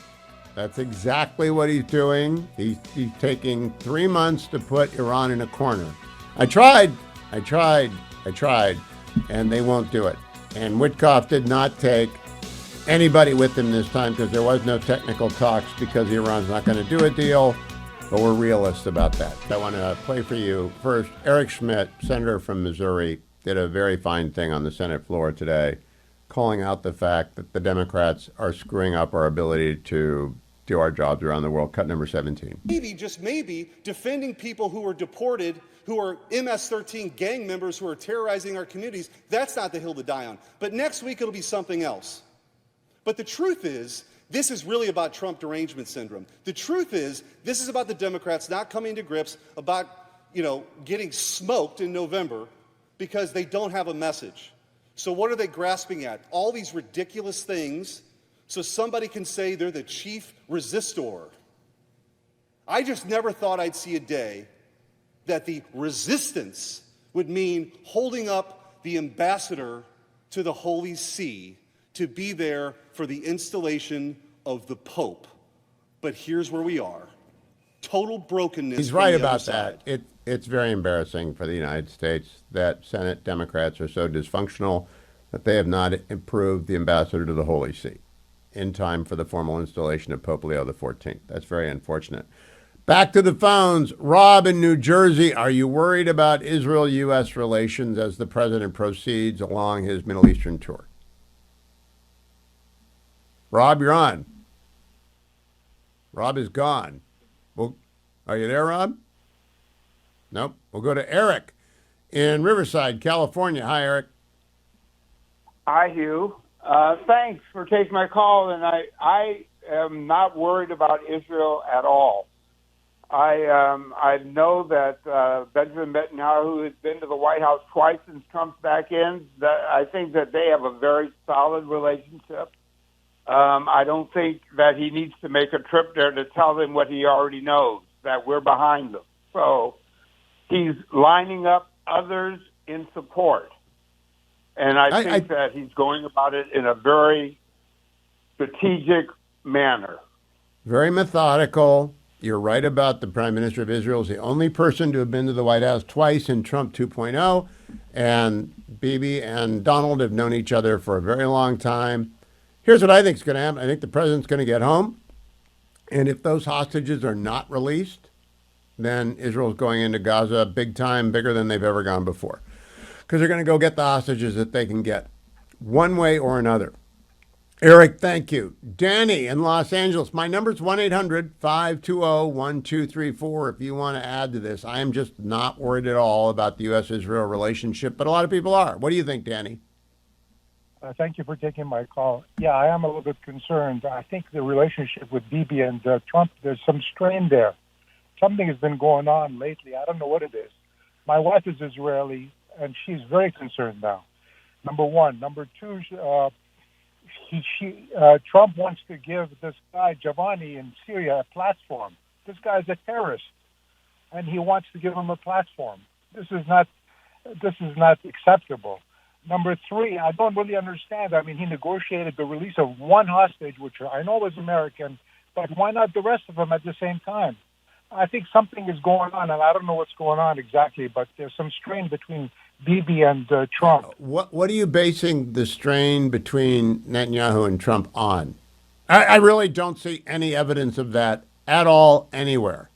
That's exactly what he's doing. He's taking 3 months to put Iran in a corner. I tried, and they won't do it. And Witkoff did not take anybody with him this time because there was no technical talks because Iran's not going to do a deal, but we're realists about that. I want to play for you first. Eric Schmidt, senator from Missouri, did a very fine thing on the Senate floor today, calling out the fact that the Democrats are screwing up our ability to do our jobs around the world. Cut number 17. Maybe, just maybe, defending people who were deported, who are MS-13 gang members who are terrorizing our communities, that's not the hill to die on. But next week it'll be something else. But the truth is, this is really about Trump derangement syndrome. The truth is, this is about the Democrats not coming to grips about, getting smoked in November because they don't have a message. So what are they grasping at? All these ridiculous things so somebody can say they're the chief resistor. I just never thought I'd see a day that the resistance would mean holding up the ambassador to the Holy See to be there for the installation of the Pope. But here's where we are. Total brokenness. He's from right the about other side. that. It's very embarrassing for the United States that Senate Democrats are so dysfunctional that they have not approved the ambassador to the Holy See in time for the formal installation of Pope Leo XIV. That's very unfortunate. Back to the phones. Rob in New Jersey, are you worried about Israel-U.S. relations as the president proceeds along his Middle Eastern tour? Rob, you're on. Rob is gone. Well, are you there, Rob? Nope. We'll go to Eric in Riverside, California. Hi, Eric. Hi, Hugh. Thanks for taking my call, and I am not worried about Israel at all. I know that Benjamin Netanyahu has been to the White House twice since Trump's back in. I think that they have a very solid relationship. I don't think that he needs to make a trip there to tell them what he already knows, that we're behind them. So he's lining up others in support. And I think that he's going about it in a very strategic manner. Very methodical. You're right about the Prime Minister of Israel is the only person to have been to the White House twice in Trump 2.0. And Bibi and Donald have known each other for a very long time. Here's what I think is going to happen. I think the president's going to get home. And if those hostages are not released, then Israel's going into Gaza big time, bigger than they've ever gone before. Because they're going to go get the hostages that they can get, one way or another. Eric, thank you. Danny in Los Angeles. My number's 1-800-520-1234 if you want to add to this. I am just not worried at all about the U.S.-Israel relationship, but a lot of people are. What do you think, Danny? Thank you for taking my call. Yeah, I am a little bit concerned. I think the relationship with Bibi and Trump, there's some strain there. Something has been going on lately. I don't know what it is. My wife is Israeli, and she's very concerned now. Number one. Number two, Trump wants to give this guy, Giovanni, in Syria, a platform. This guy's a terrorist, and he wants to give him a platform. This is not acceptable. Number three, I don't really understand. I mean, he negotiated the release of one hostage, which I know was American, but why not the rest of them at the same time? I think something is going on, and I don't know what's going on exactly, but there's some strain between Bibi and Trump. What are you basing the strain between Netanyahu and Trump on? I really don't see any evidence of that at all anywhere.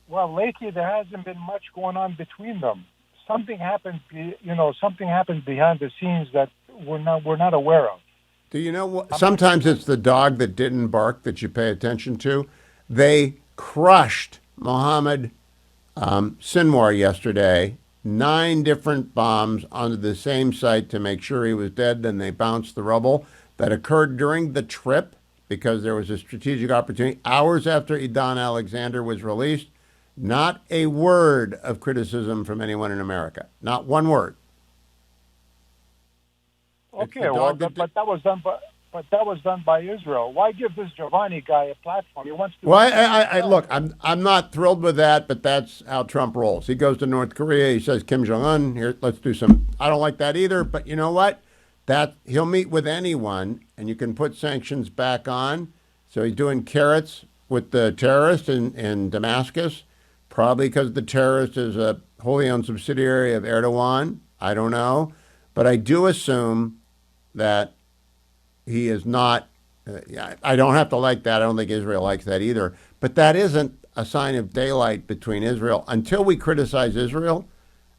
Well, lately there hasn't been much going on between them. Something happened behind the scenes that we're not aware of. Do you know what? Sometimes it's the dog that didn't bark that you pay attention to. They crushed Mohammed Sinwar yesterday. 9 different bombs onto the same site to make sure he was dead. Then they bounced the rubble. That occurred during the trip because there was a strategic opportunity. Hours after Idan Alexander was released, not a word of criticism from anyone in America. Not one word. Okay, well, but that was done by Israel. Why give this Giovanni guy a platform? He wants to. Well, I look. I'm not thrilled with that, but that's how Trump rolls. He goes to North Korea. He says Kim Jong Un, here, let's do some. I don't like that either. But you know what? That he'll meet with anyone, and you can put sanctions back on. So he's doing carrots with the terrorist in Damascus, probably because the terrorist is a wholly owned subsidiary of Erdogan. I don't know, but I do assume that he is not. I don't have to like that. I don't think Israel likes that either. But that isn't a sign of daylight between Israel. Until we criticize Israel,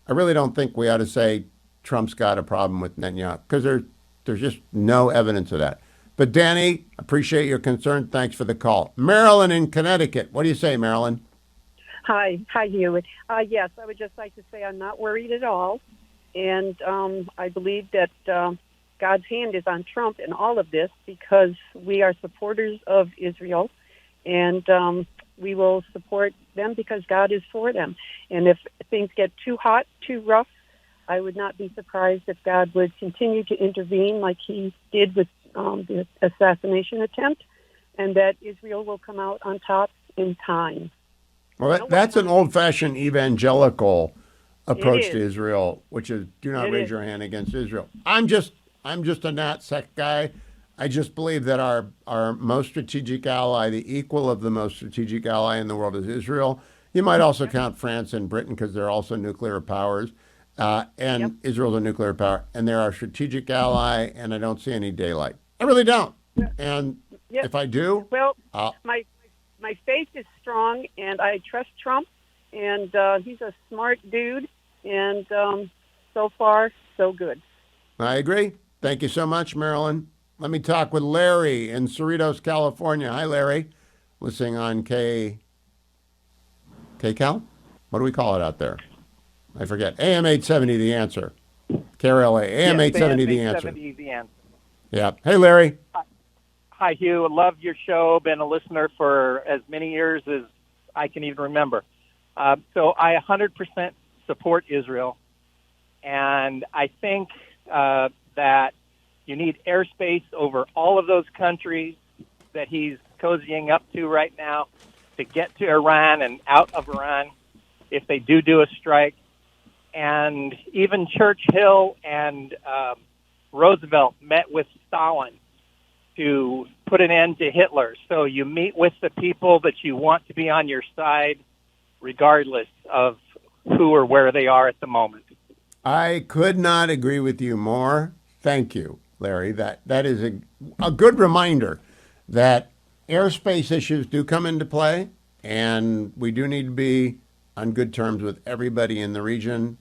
I really don't think we ought to say Trump's got a problem with Netanyahu because there's just no evidence of that. But Danny, appreciate your concern. Thanks for the call. Marilyn in Connecticut. What do you say, Marilyn? Hi, Hugh. Yes, I would just like to say I'm not worried at all, and I believe that God's hand is on Trump in all of this because we are supporters of Israel, and we will support them because God is for them. And if things get too hot, too rough, I would not be surprised if God would continue to intervene like he did with the assassination attempt, and that Israel will come out on top in time. Well, that's an old-fashioned evangelical approach to is. Israel, which is do not It raise is. your hand against Israel. I'm just a NatSec guy. I just believe that our most strategic ally, the equal of the most strategic ally in the world, is Israel. You might also count France and Britain because they're also nuclear powers, and Israel's a nuclear power, and they're our strategic ally. And I don't see any daylight. I really don't. And if I do, well, my faith is strong, and I trust Trump, and he's a smart dude, and so far, so good. I agree. Thank you so much, Marilyn. Let me talk with Larry in Cerritos, California. Hi, Larry. Listening on KCal? What do we call it out there? I forget. AM 870, The Answer. KRLA. AM 870, The Answer. 870, The Answer. Yeah. Hey, Larry. Hi, Hugh. I love your show. Been a listener for as many years as I can even remember. So I 100% support Israel. And I think that you need airspace over all of those countries that he's cozying up to right now to get to Iran and out of Iran if they do a strike. And even Churchill and Roosevelt met with Stalin to put an end to Hitler. So you meet with the people that you want to be on your side, regardless of who or where they are at the moment. I could not agree with you more. Thank you, Larry. That is a good reminder that airspace issues do come into play, and we do need to be on good terms with everybody in the region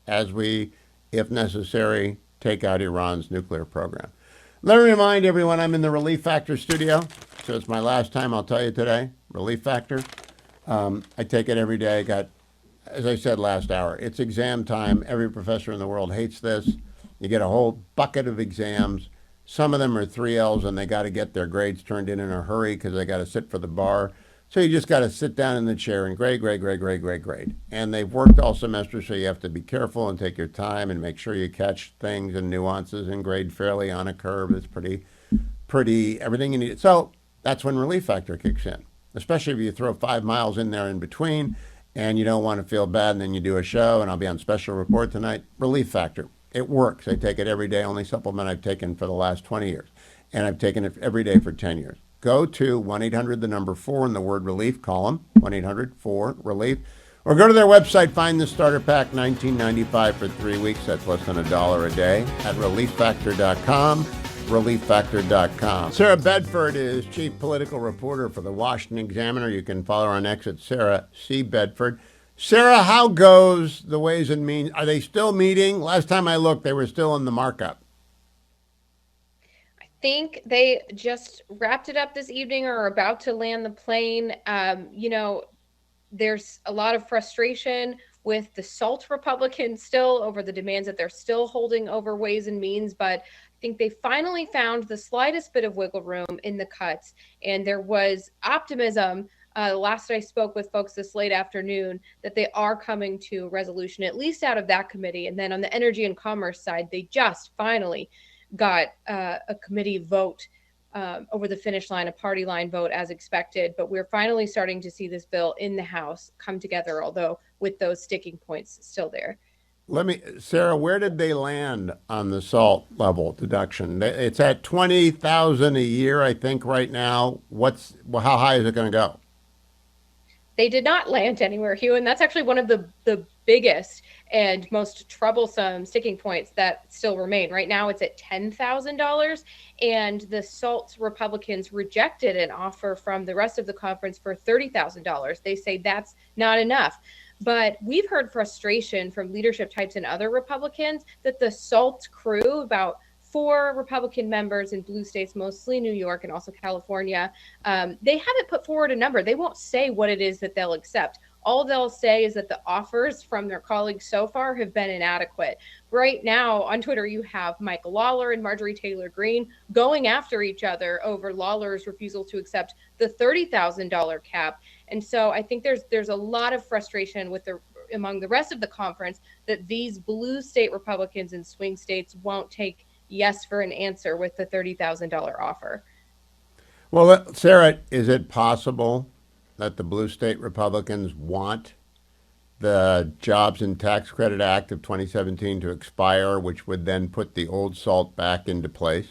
as we, if necessary, take out Iran's nuclear program. Let me remind everyone I'm in the Relief Factor studio, so it's my last time I'll tell you today, Relief Factor. I take it every day. I got, as I said last hour, it's exam time. Every professor in the world hates this. You get a whole bucket of exams. Some of them are 3Ls, and they got to get their grades turned in a hurry because they got to sit for the bar. So you just got to sit down in the chair and grade. And they've worked all semester, so you have to be careful and take your time and make sure you catch things and nuances and grade fairly on a curve. It's pretty everything you need. So that's when Relief Factor kicks in, especially if you throw 5 miles in there in between and you don't want to feel bad and then you do a show, and I'll be on special report tonight. Relief Factor. It works. I take it every day, only supplement I've taken for the last 20 years. And I've taken it every day for 10 years. Go to 1-800-4 and the word relief, call them, 1-800-4-RELIEF. Or go to their website, find the starter pack, $19.95 for 3 weeks. That's less than $1 a day at relieffactor.com, relieffactor.com. Sarah Bedford is chief political reporter for the Washington Examiner. You can follow her on X at Sarah C. Bedford. Sarah, how goes the Ways and Means? Are they still meeting? Last time I looked, they were still in the markup. Think they just wrapped it up this evening or are about to land the plane. There's a lot of frustration with the SALT Republicans still over the demands that they're still holding over Ways and Means, but I think they finally found the slightest bit of wiggle room in the cuts, and there was optimism last I spoke with folks this late afternoon that they are coming to a resolution, at least out of that committee. And then on the Energy and Commerce side, they just finally got a committee vote over the finish line, a party line vote as expected. But we're finally starting to see this bill in the House come together, although with those sticking points still there. Sarah, where did they land on the SALT level deduction? It's at $20,000 a year, I think, right now. How high is it going to go? They did not land anywhere, Hugh, and that's actually one of the biggest and most troublesome sticking points that still remain. Right now it's at $10,000, and the SALT Republicans rejected an offer from the rest of the conference for $30,000. They say that's not enough. But we've heard frustration from leadership types and other Republicans that the SALT crew, about 4 Republican members in blue states, mostly New York and also California, they haven't put forward a number. They won't say what it is that they'll accept. All they'll say is that the offers from their colleagues so far have been inadequate. Right now on Twitter, you have Michael Lawler and Marjorie Taylor Greene going after each other over Lawler's refusal to accept the $30,000 cap. And so I think there's a lot of frustration with the among the rest of the conference that these blue state Republicans in swing states won't take yes for an answer with the $30,000 offer. Well, Sarah, is it possible that the blue state Republicans want the Jobs and Tax Credit Act of 2017 to expire, which would then put the old SALT back into place?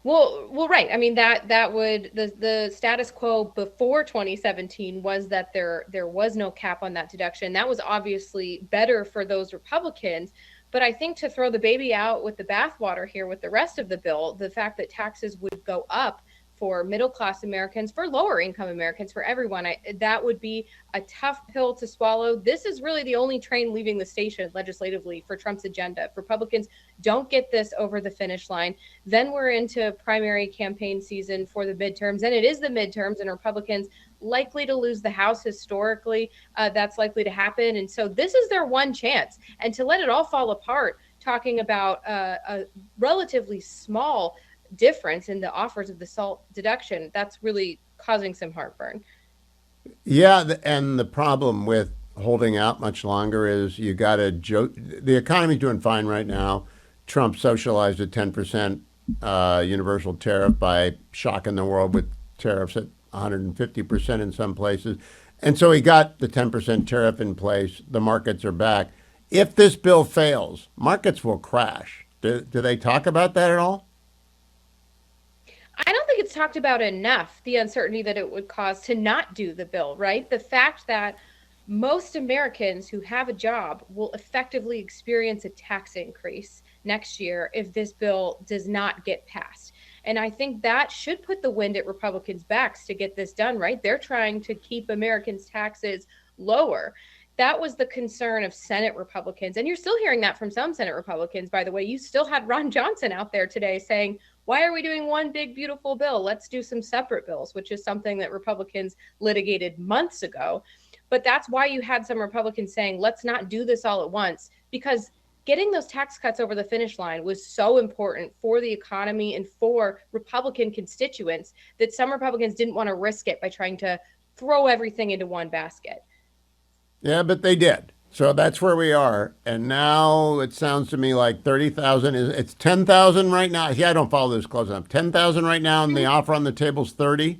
Well, right. I mean, that would the status quo before 2017 was that there was no cap on that deduction. That was obviously better for those Republicans. But I think to throw the baby out with the bathwater here with the rest of the bill, the fact that taxes would go up for middle-class Americans, for lower-income Americans, for everyone, that would be a tough pill to swallow. This is really the only train leaving the station legislatively for Trump's agenda. If Republicans don't get this over the finish line, then we're into primary campaign season for the midterms, and it is the midterms, and Republicans likely to lose the House historically. That's likely to happen, and so this is their one chance. And to let it all fall apart, talking about a relatively small difference in the offers of the SALT deduction, that's really causing some heartburn. Yeah, and the problem with holding out much longer is you got to joke. The economy's doing fine right now. Trump socialized a 10% universal tariff by shocking the world with tariffs at 150% in some places. And so he got the 10% tariff in place. The markets are back. If this bill fails, markets will crash. Do they talk about that at all? I don't think it's talked about enough, the uncertainty that it would cause to not do the bill, right? The fact that most Americans who have a job will effectively experience a tax increase next year if this bill does not get passed. And I think that should put the wind at Republicans' backs to get this done, right? They're trying to keep Americans' taxes lower. That was the concern of Senate Republicans. And you're still hearing that from some Senate Republicans, by the way. You still had Ron Johnson out there today saying, why are we doing one big, beautiful bill? Let's do some separate bills, which is something that Republicans litigated months ago. But that's why you had some Republicans saying, let's not do this all at once, because getting those tax cuts over the finish line was so important for the economy and for Republican constituents that some Republicans didn't want to risk it by trying to throw everything into one basket. Yeah, but they did. So that's where we are. And now it sounds to me like 30,000 it's 10,000 right now. Yeah, I don't follow this close enough. 10,000 right now, and the offer on the table is 30.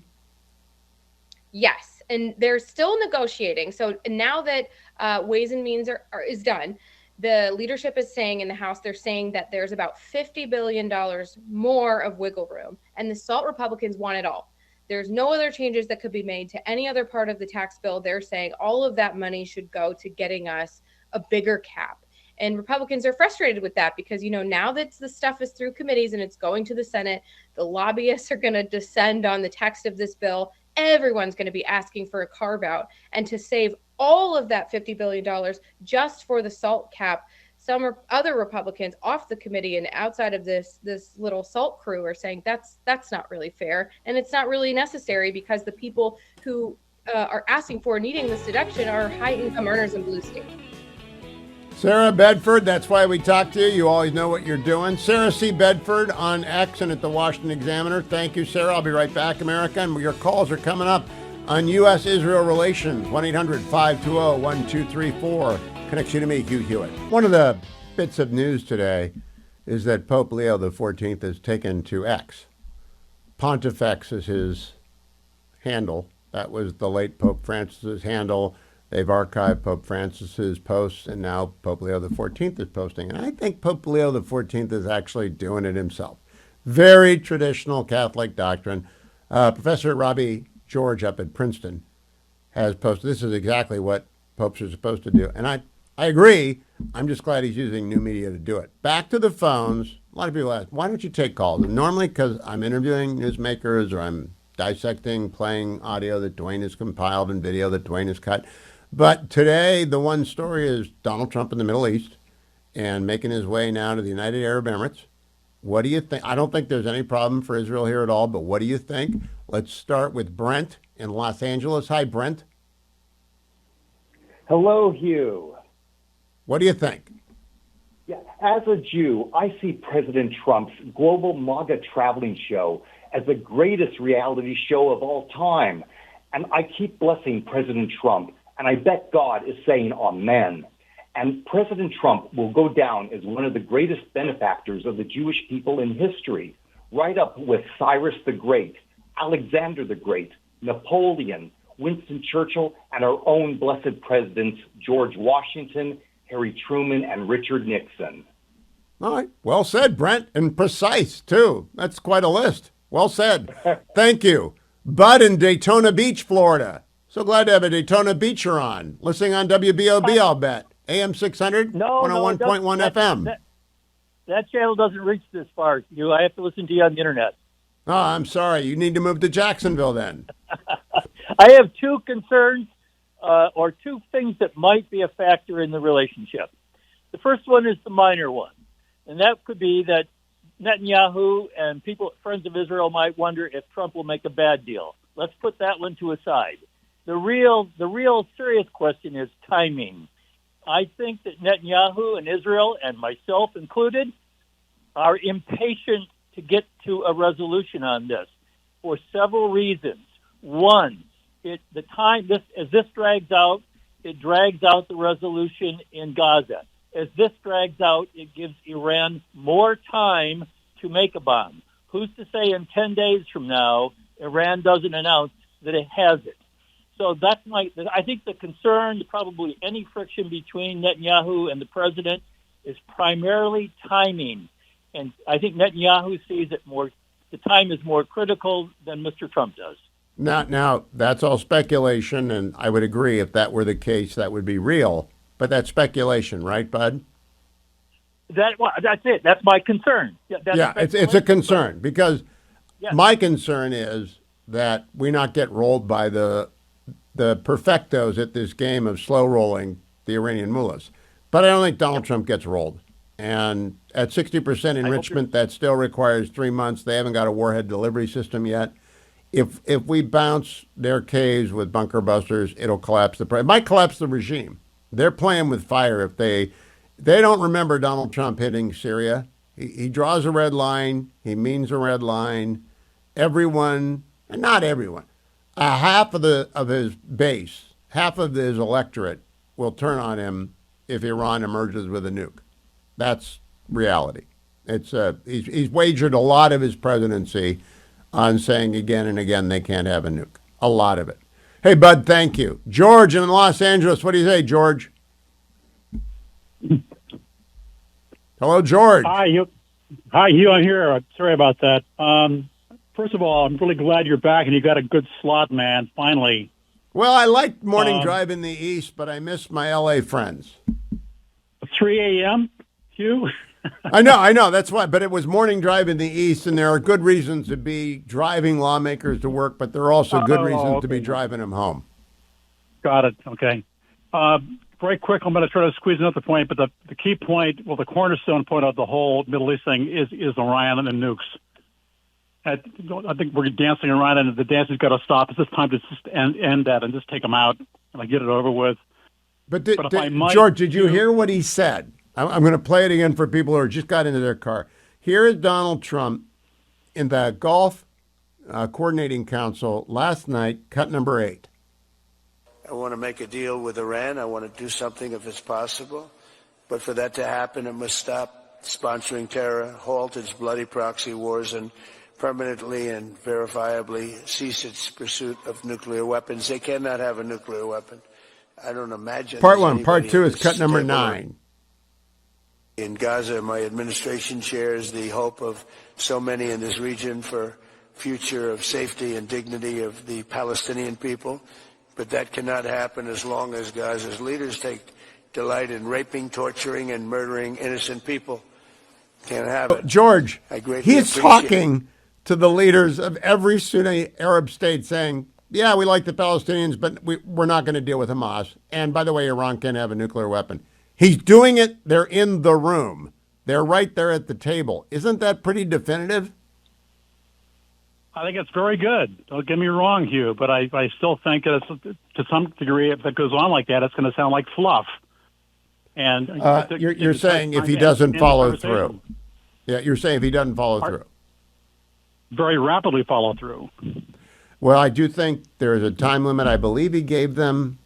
Yes, and they're still negotiating. So now that Ways and Means is done, the leadership is saying in the House, they're saying that there's about $50 billion more of wiggle room, and the SALT Republicans want it all. There's no other changes that could be made to any other part of the tax bill. They're saying all of that money should go to getting us a bigger cap. And Republicans are frustrated with that because, you know, now that the stuff is through committees and it's going to the Senate, the lobbyists are going to descend on the text of this bill. Everyone's going to be asking for a carve out. And to save all of that $50 billion just for the SALT cap, some other Republicans off the committee and outside of this little SALT crew are saying that's not really fair, and it's not really necessary because the people who are asking for needing this deduction are high-income earners in blue states. Sarah Bedford, that's why we talk to you. You always know what you're doing. Sarah C. Bedford on X and at the Washington Examiner. Thank you, Sarah. I'll be right back, America. And your calls are coming up on U.S.-Israel relations, 1-800-520-1234. Connects you to me, Hugh Hewitt. One of the bits of news today is that Pope Leo XIV has taken to X. Pontifex is his handle. That was the late Pope Francis's handle. They've archived Pope Francis's posts, and now Pope Leo XIV is posting. And I think Pope Leo XIV is actually doing it himself. Very traditional Catholic doctrine. Professor Robbie George up at Princeton has posted. This is exactly what popes are supposed to do. And I agree. I'm just glad he's using new media to do it. Back to the phones. A lot of people ask, why don't you take calls? And normally because I'm interviewing newsmakers or I'm dissecting, playing audio that Dwayne has compiled and video that Dwayne has cut. But today, the one story is Donald Trump in the Middle East and making his way now to the United Arab Emirates. What do you think? I don't think there's any problem for Israel here at all, but what do you think? Let's start with Brent in Los Angeles. Hi, Brent. Hello, Hugh. What do you think? Yeah, as a Jew, I see President Trump's global MAGA traveling show as the greatest reality show of all time. And I keep blessing President Trump And I bet God is saying amen. And President Trump will go down as one of the greatest benefactors of the Jewish people in history, right up with Cyrus the Great, Alexander the Great, Napoleon, Winston Churchill, and our own blessed presidents, George Washington, Harry Truman, and Richard Nixon. All right. Well said, Brent, and precise, too. That's quite a list. Well said. Thank you. Bud in Daytona Beach, Florida. So glad to have a Daytona Beacher on. Listening on WBOB, I'll bet. AM 600, 101.1 FM. That channel doesn't reach this far. I have to listen to you on the internet. Oh, I'm sorry. You need to move to Jacksonville then. I have two concerns or two things that might be a factor in the relationship. The first one is the minor one, and that could be that Netanyahu and friends of Israel might wonder if Trump will make a bad deal. Let's put that one to a side. The real serious question is timing. I think that Netanyahu and Israel, and myself included, are impatient to get to a resolution on this for several reasons. One, as this drags out, it drags out the resolution in Gaza. As this drags out, it gives Iran more time to make a bomb. Who's to say in 10 days from now, Iran doesn't announce that it has it? So I think the concern, probably any friction between Netanyahu and the president, is primarily timing. And I think Netanyahu sees it more, the time is more critical than Mr. Trump does. Now, that's all speculation, and I would agree if that were the case, that would be real. But that's speculation, right, Bud? That's it. That's my concern. It's a concern because my concern is that we not get rolled by the perfectos at this game of slow rolling the Iranian mullahs. But I don't think Donald Trump gets rolled. And at 60% enrichment, that still requires 3 months. They haven't got a warhead delivery system yet. If we bounce their caves with bunker busters, it'll collapse it might collapse the regime. They're playing with fire if they don't remember Donald Trump hitting Syria. He draws a red line. He means a red line. Everyone, and not everyone, half of his base, half of his electorate will turn on him if Iran emerges with a nuke. That's reality. He's wagered a lot of his presidency on saying again and again they can't have a nuke. A lot of it. Hey, Bud, thank you. George in Los Angeles, what do you say, George? Hello, George. Hi, Hugh. I'm here. Sorry about that. First of all, I'm really glad you're back and you got a good slot, man, finally. Well, I like morning drive in the East, but I miss my L.A. friends. 3 a.m., Hugh? I know. That's why. But it was morning drive in the East, and there are good reasons to be driving lawmakers to work, but there are also good reasons to be driving them home. Got it. Okay. Very quick, I'm going to try to squeeze another point, but the key point, the cornerstone point of the whole Middle East thing is Iran and the nukes. I think we're dancing around, and the dance has got to stop. It's just time to just end that and just take them out and get it over with. But George, did you hear what he said? I'm going to play it again for people who just got into their car. Here is Donald Trump in the Gulf Coordinating Council last night, cut number 8. I want to make a deal with Iran. I want to do something if it's possible. But for that to happen, it must stop sponsoring terror, halt its bloody proxy wars, and permanently and verifiably cease its pursuit of nuclear weapons. They cannot have a nuclear weapon. I don't imagine. Part 1. Part 2 is cut number 9. In Gaza, my administration shares the hope of so many in this region for future of safety and dignity of the Palestinian people. But that cannot happen as long as Gaza's leaders take delight in raping, torturing, and murdering innocent people. Can't have it. George, he's appreciate talking to the leaders of every Sunni Arab state saying, yeah, we like the Palestinians, but we're not going to deal with Hamas. And by the way, Iran can't have a nuclear weapon. He's doing it. They're in the room. They're right there at the table. Isn't that pretty definitive? I think it's very good. Don't get me wrong, Hugh, but I still think that it's, to some degree, if it goes on like that, it's going to sound like fluff. And you're saying if he doesn't follow through. Yeah, you're saying if he doesn't follow through. Very rapidly follow through. Well, I do think there is a time limit. I believe he gave them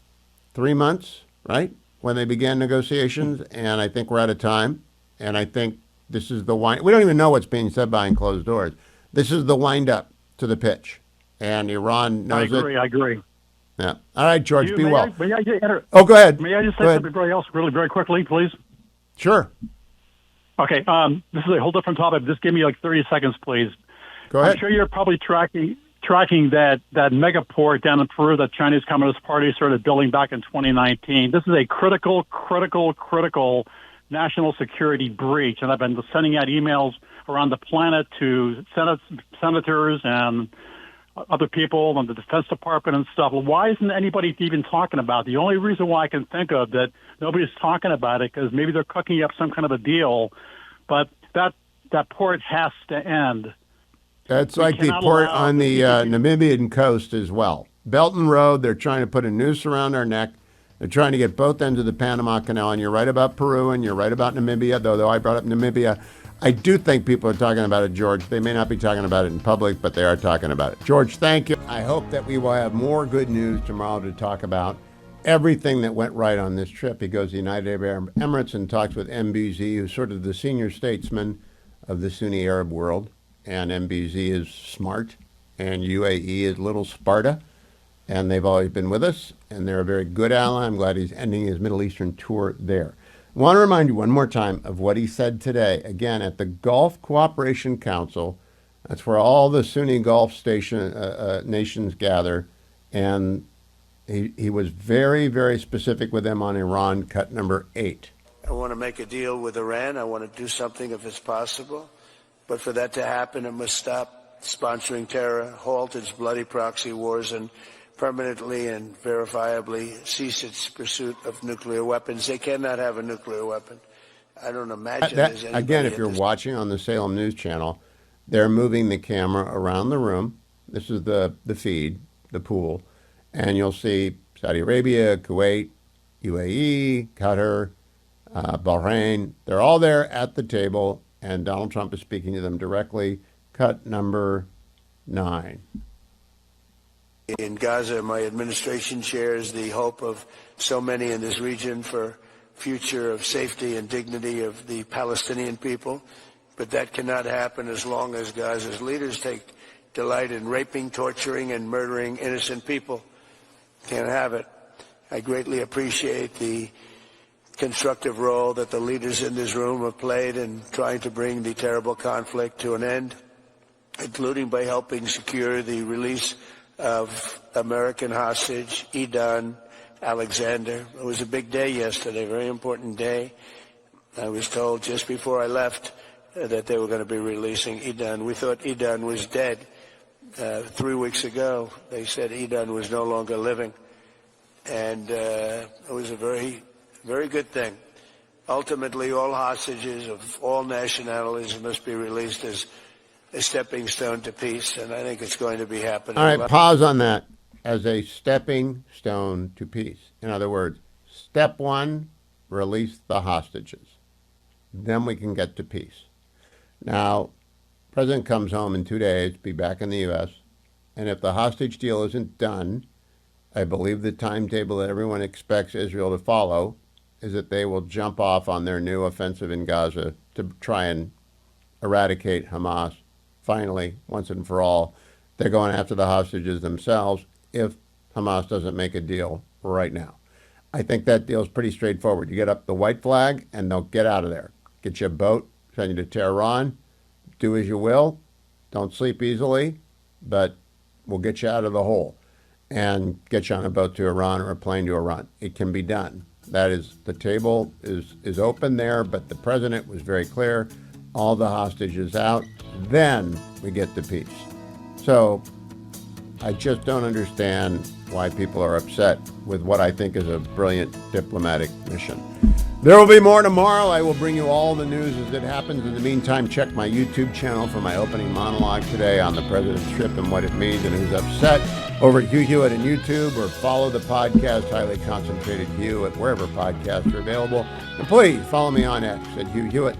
3 months, right, when they began negotiations, and I think we're out of time. And I think this is the wind. We don't even know what's being said behind closed doors. This is the wind-up to the pitch, and Iran knows it. I agree. Yeah. All right, George, Hugh, be well. May I Oh, go ahead. May I just say Go ahead. something very else, really very quickly, please? Sure. Okay. This is a whole different topic. Just give me like 30 seconds, please. Go ahead. I'm sure you're probably tracking that mega port down in Peru that Chinese Communist Party started building back in 2019. This is a critical national security breach, and I've been sending out emails around the planet to senators and other people and the Defense Department and stuff. Well, why isn't anybody even talking about it? The only reason why I can think of that nobody's talking about it because maybe they're cooking up some kind of a deal, but that port has to end. That's like the port on the Namibian coast as well. Belt and Road, they're trying to put a noose around our neck. They're trying to get both ends of the Panama Canal, and you're right about Peru, and you're right about Namibia, though I brought up Namibia. I do think people are talking about it, George. They may not be talking about it in public, but they are talking about it. George, thank you. I hope that we will have more good news tomorrow to talk about everything that went right on this trip. He goes to the United Arab Emirates and talks with MBZ, who's sort of the senior statesman of the Sunni Arab world. And MBZ is smart, and UAE is little Sparta. And they've always been with us, and they're a very good ally. I'm glad he's ending his Middle Eastern tour there. I want to remind you one more time of what he said today, again, at the Gulf Cooperation Council. That's where all the Sunni Gulf nations gather, and he was very, very specific with them on Iran, cut number 8. I want to make a deal with Iran. I want to do something if it's possible. But for that to happen, it must stop sponsoring terror, halt its bloody proxy wars, and permanently and verifiably cease its pursuit of nuclear weapons. They cannot have a nuclear weapon. I don't imagine there's anybody again, if you're watching on the Salem News Channel, they're moving the camera around the room. This is the feed, the pool, and you'll see Saudi Arabia, Kuwait, UAE, Qatar, Bahrain. They're all there at the table, and Donald Trump is speaking to them directly. Cut number 9. In Gaza, my administration shares the hope of so many in this region for future of safety and dignity of the Palestinian people. But that cannot happen as long as Gaza's leaders take delight in raping, torturing, and murdering innocent people. Can't have it. I greatly appreciate the constructive role that the leaders in this room have played in trying to bring the terrible conflict to an end, including by helping secure the release of American hostage Edan Alexander. It was a big day yesterday, very important day. I was told just before I left that they were going to be releasing Edan. We thought Edan was dead. 3 weeks ago, they said Edan was no longer living. And it was a very, very good thing. Ultimately, all hostages of all nationalities must be released as a stepping stone to peace, and I think it's going to be happening. All right, pause on that. As a stepping stone to peace. In other words, step 1, release the hostages. Then we can get to peace. Now, President comes home in 2 days, be back in the U.S., and if the hostage deal isn't done, I believe the timetable that everyone expects Israel to follow is that they will jump off on their new offensive in Gaza to try and eradicate Hamas. Finally, once and for all, they're going after the hostages themselves if Hamas doesn't make a deal right now. I think that deal is pretty straightforward. You get up the white flag, and they'll get out of there. Get you a boat, send you to Tehran, do as you will. Don't sleep easily, but we'll get you out of the hole and get you on a boat to Iran or a plane to Iran. It can be done. That is, the table is open there, but the president was very clear. All the hostages out, then we get to peace. So I just don't understand why people are upset with what I think is a brilliant diplomatic mission. There will be more tomorrow. I will bring you all the news as it happens. In the meantime, check my YouTube channel for my opening monologue today on the president's trip and what it means and who's upset over at Hugh Hewitt on YouTube, or follow the podcast, Highly Concentrated Hugh, at wherever podcasts are available. And please follow me on X at Hugh Hewitt.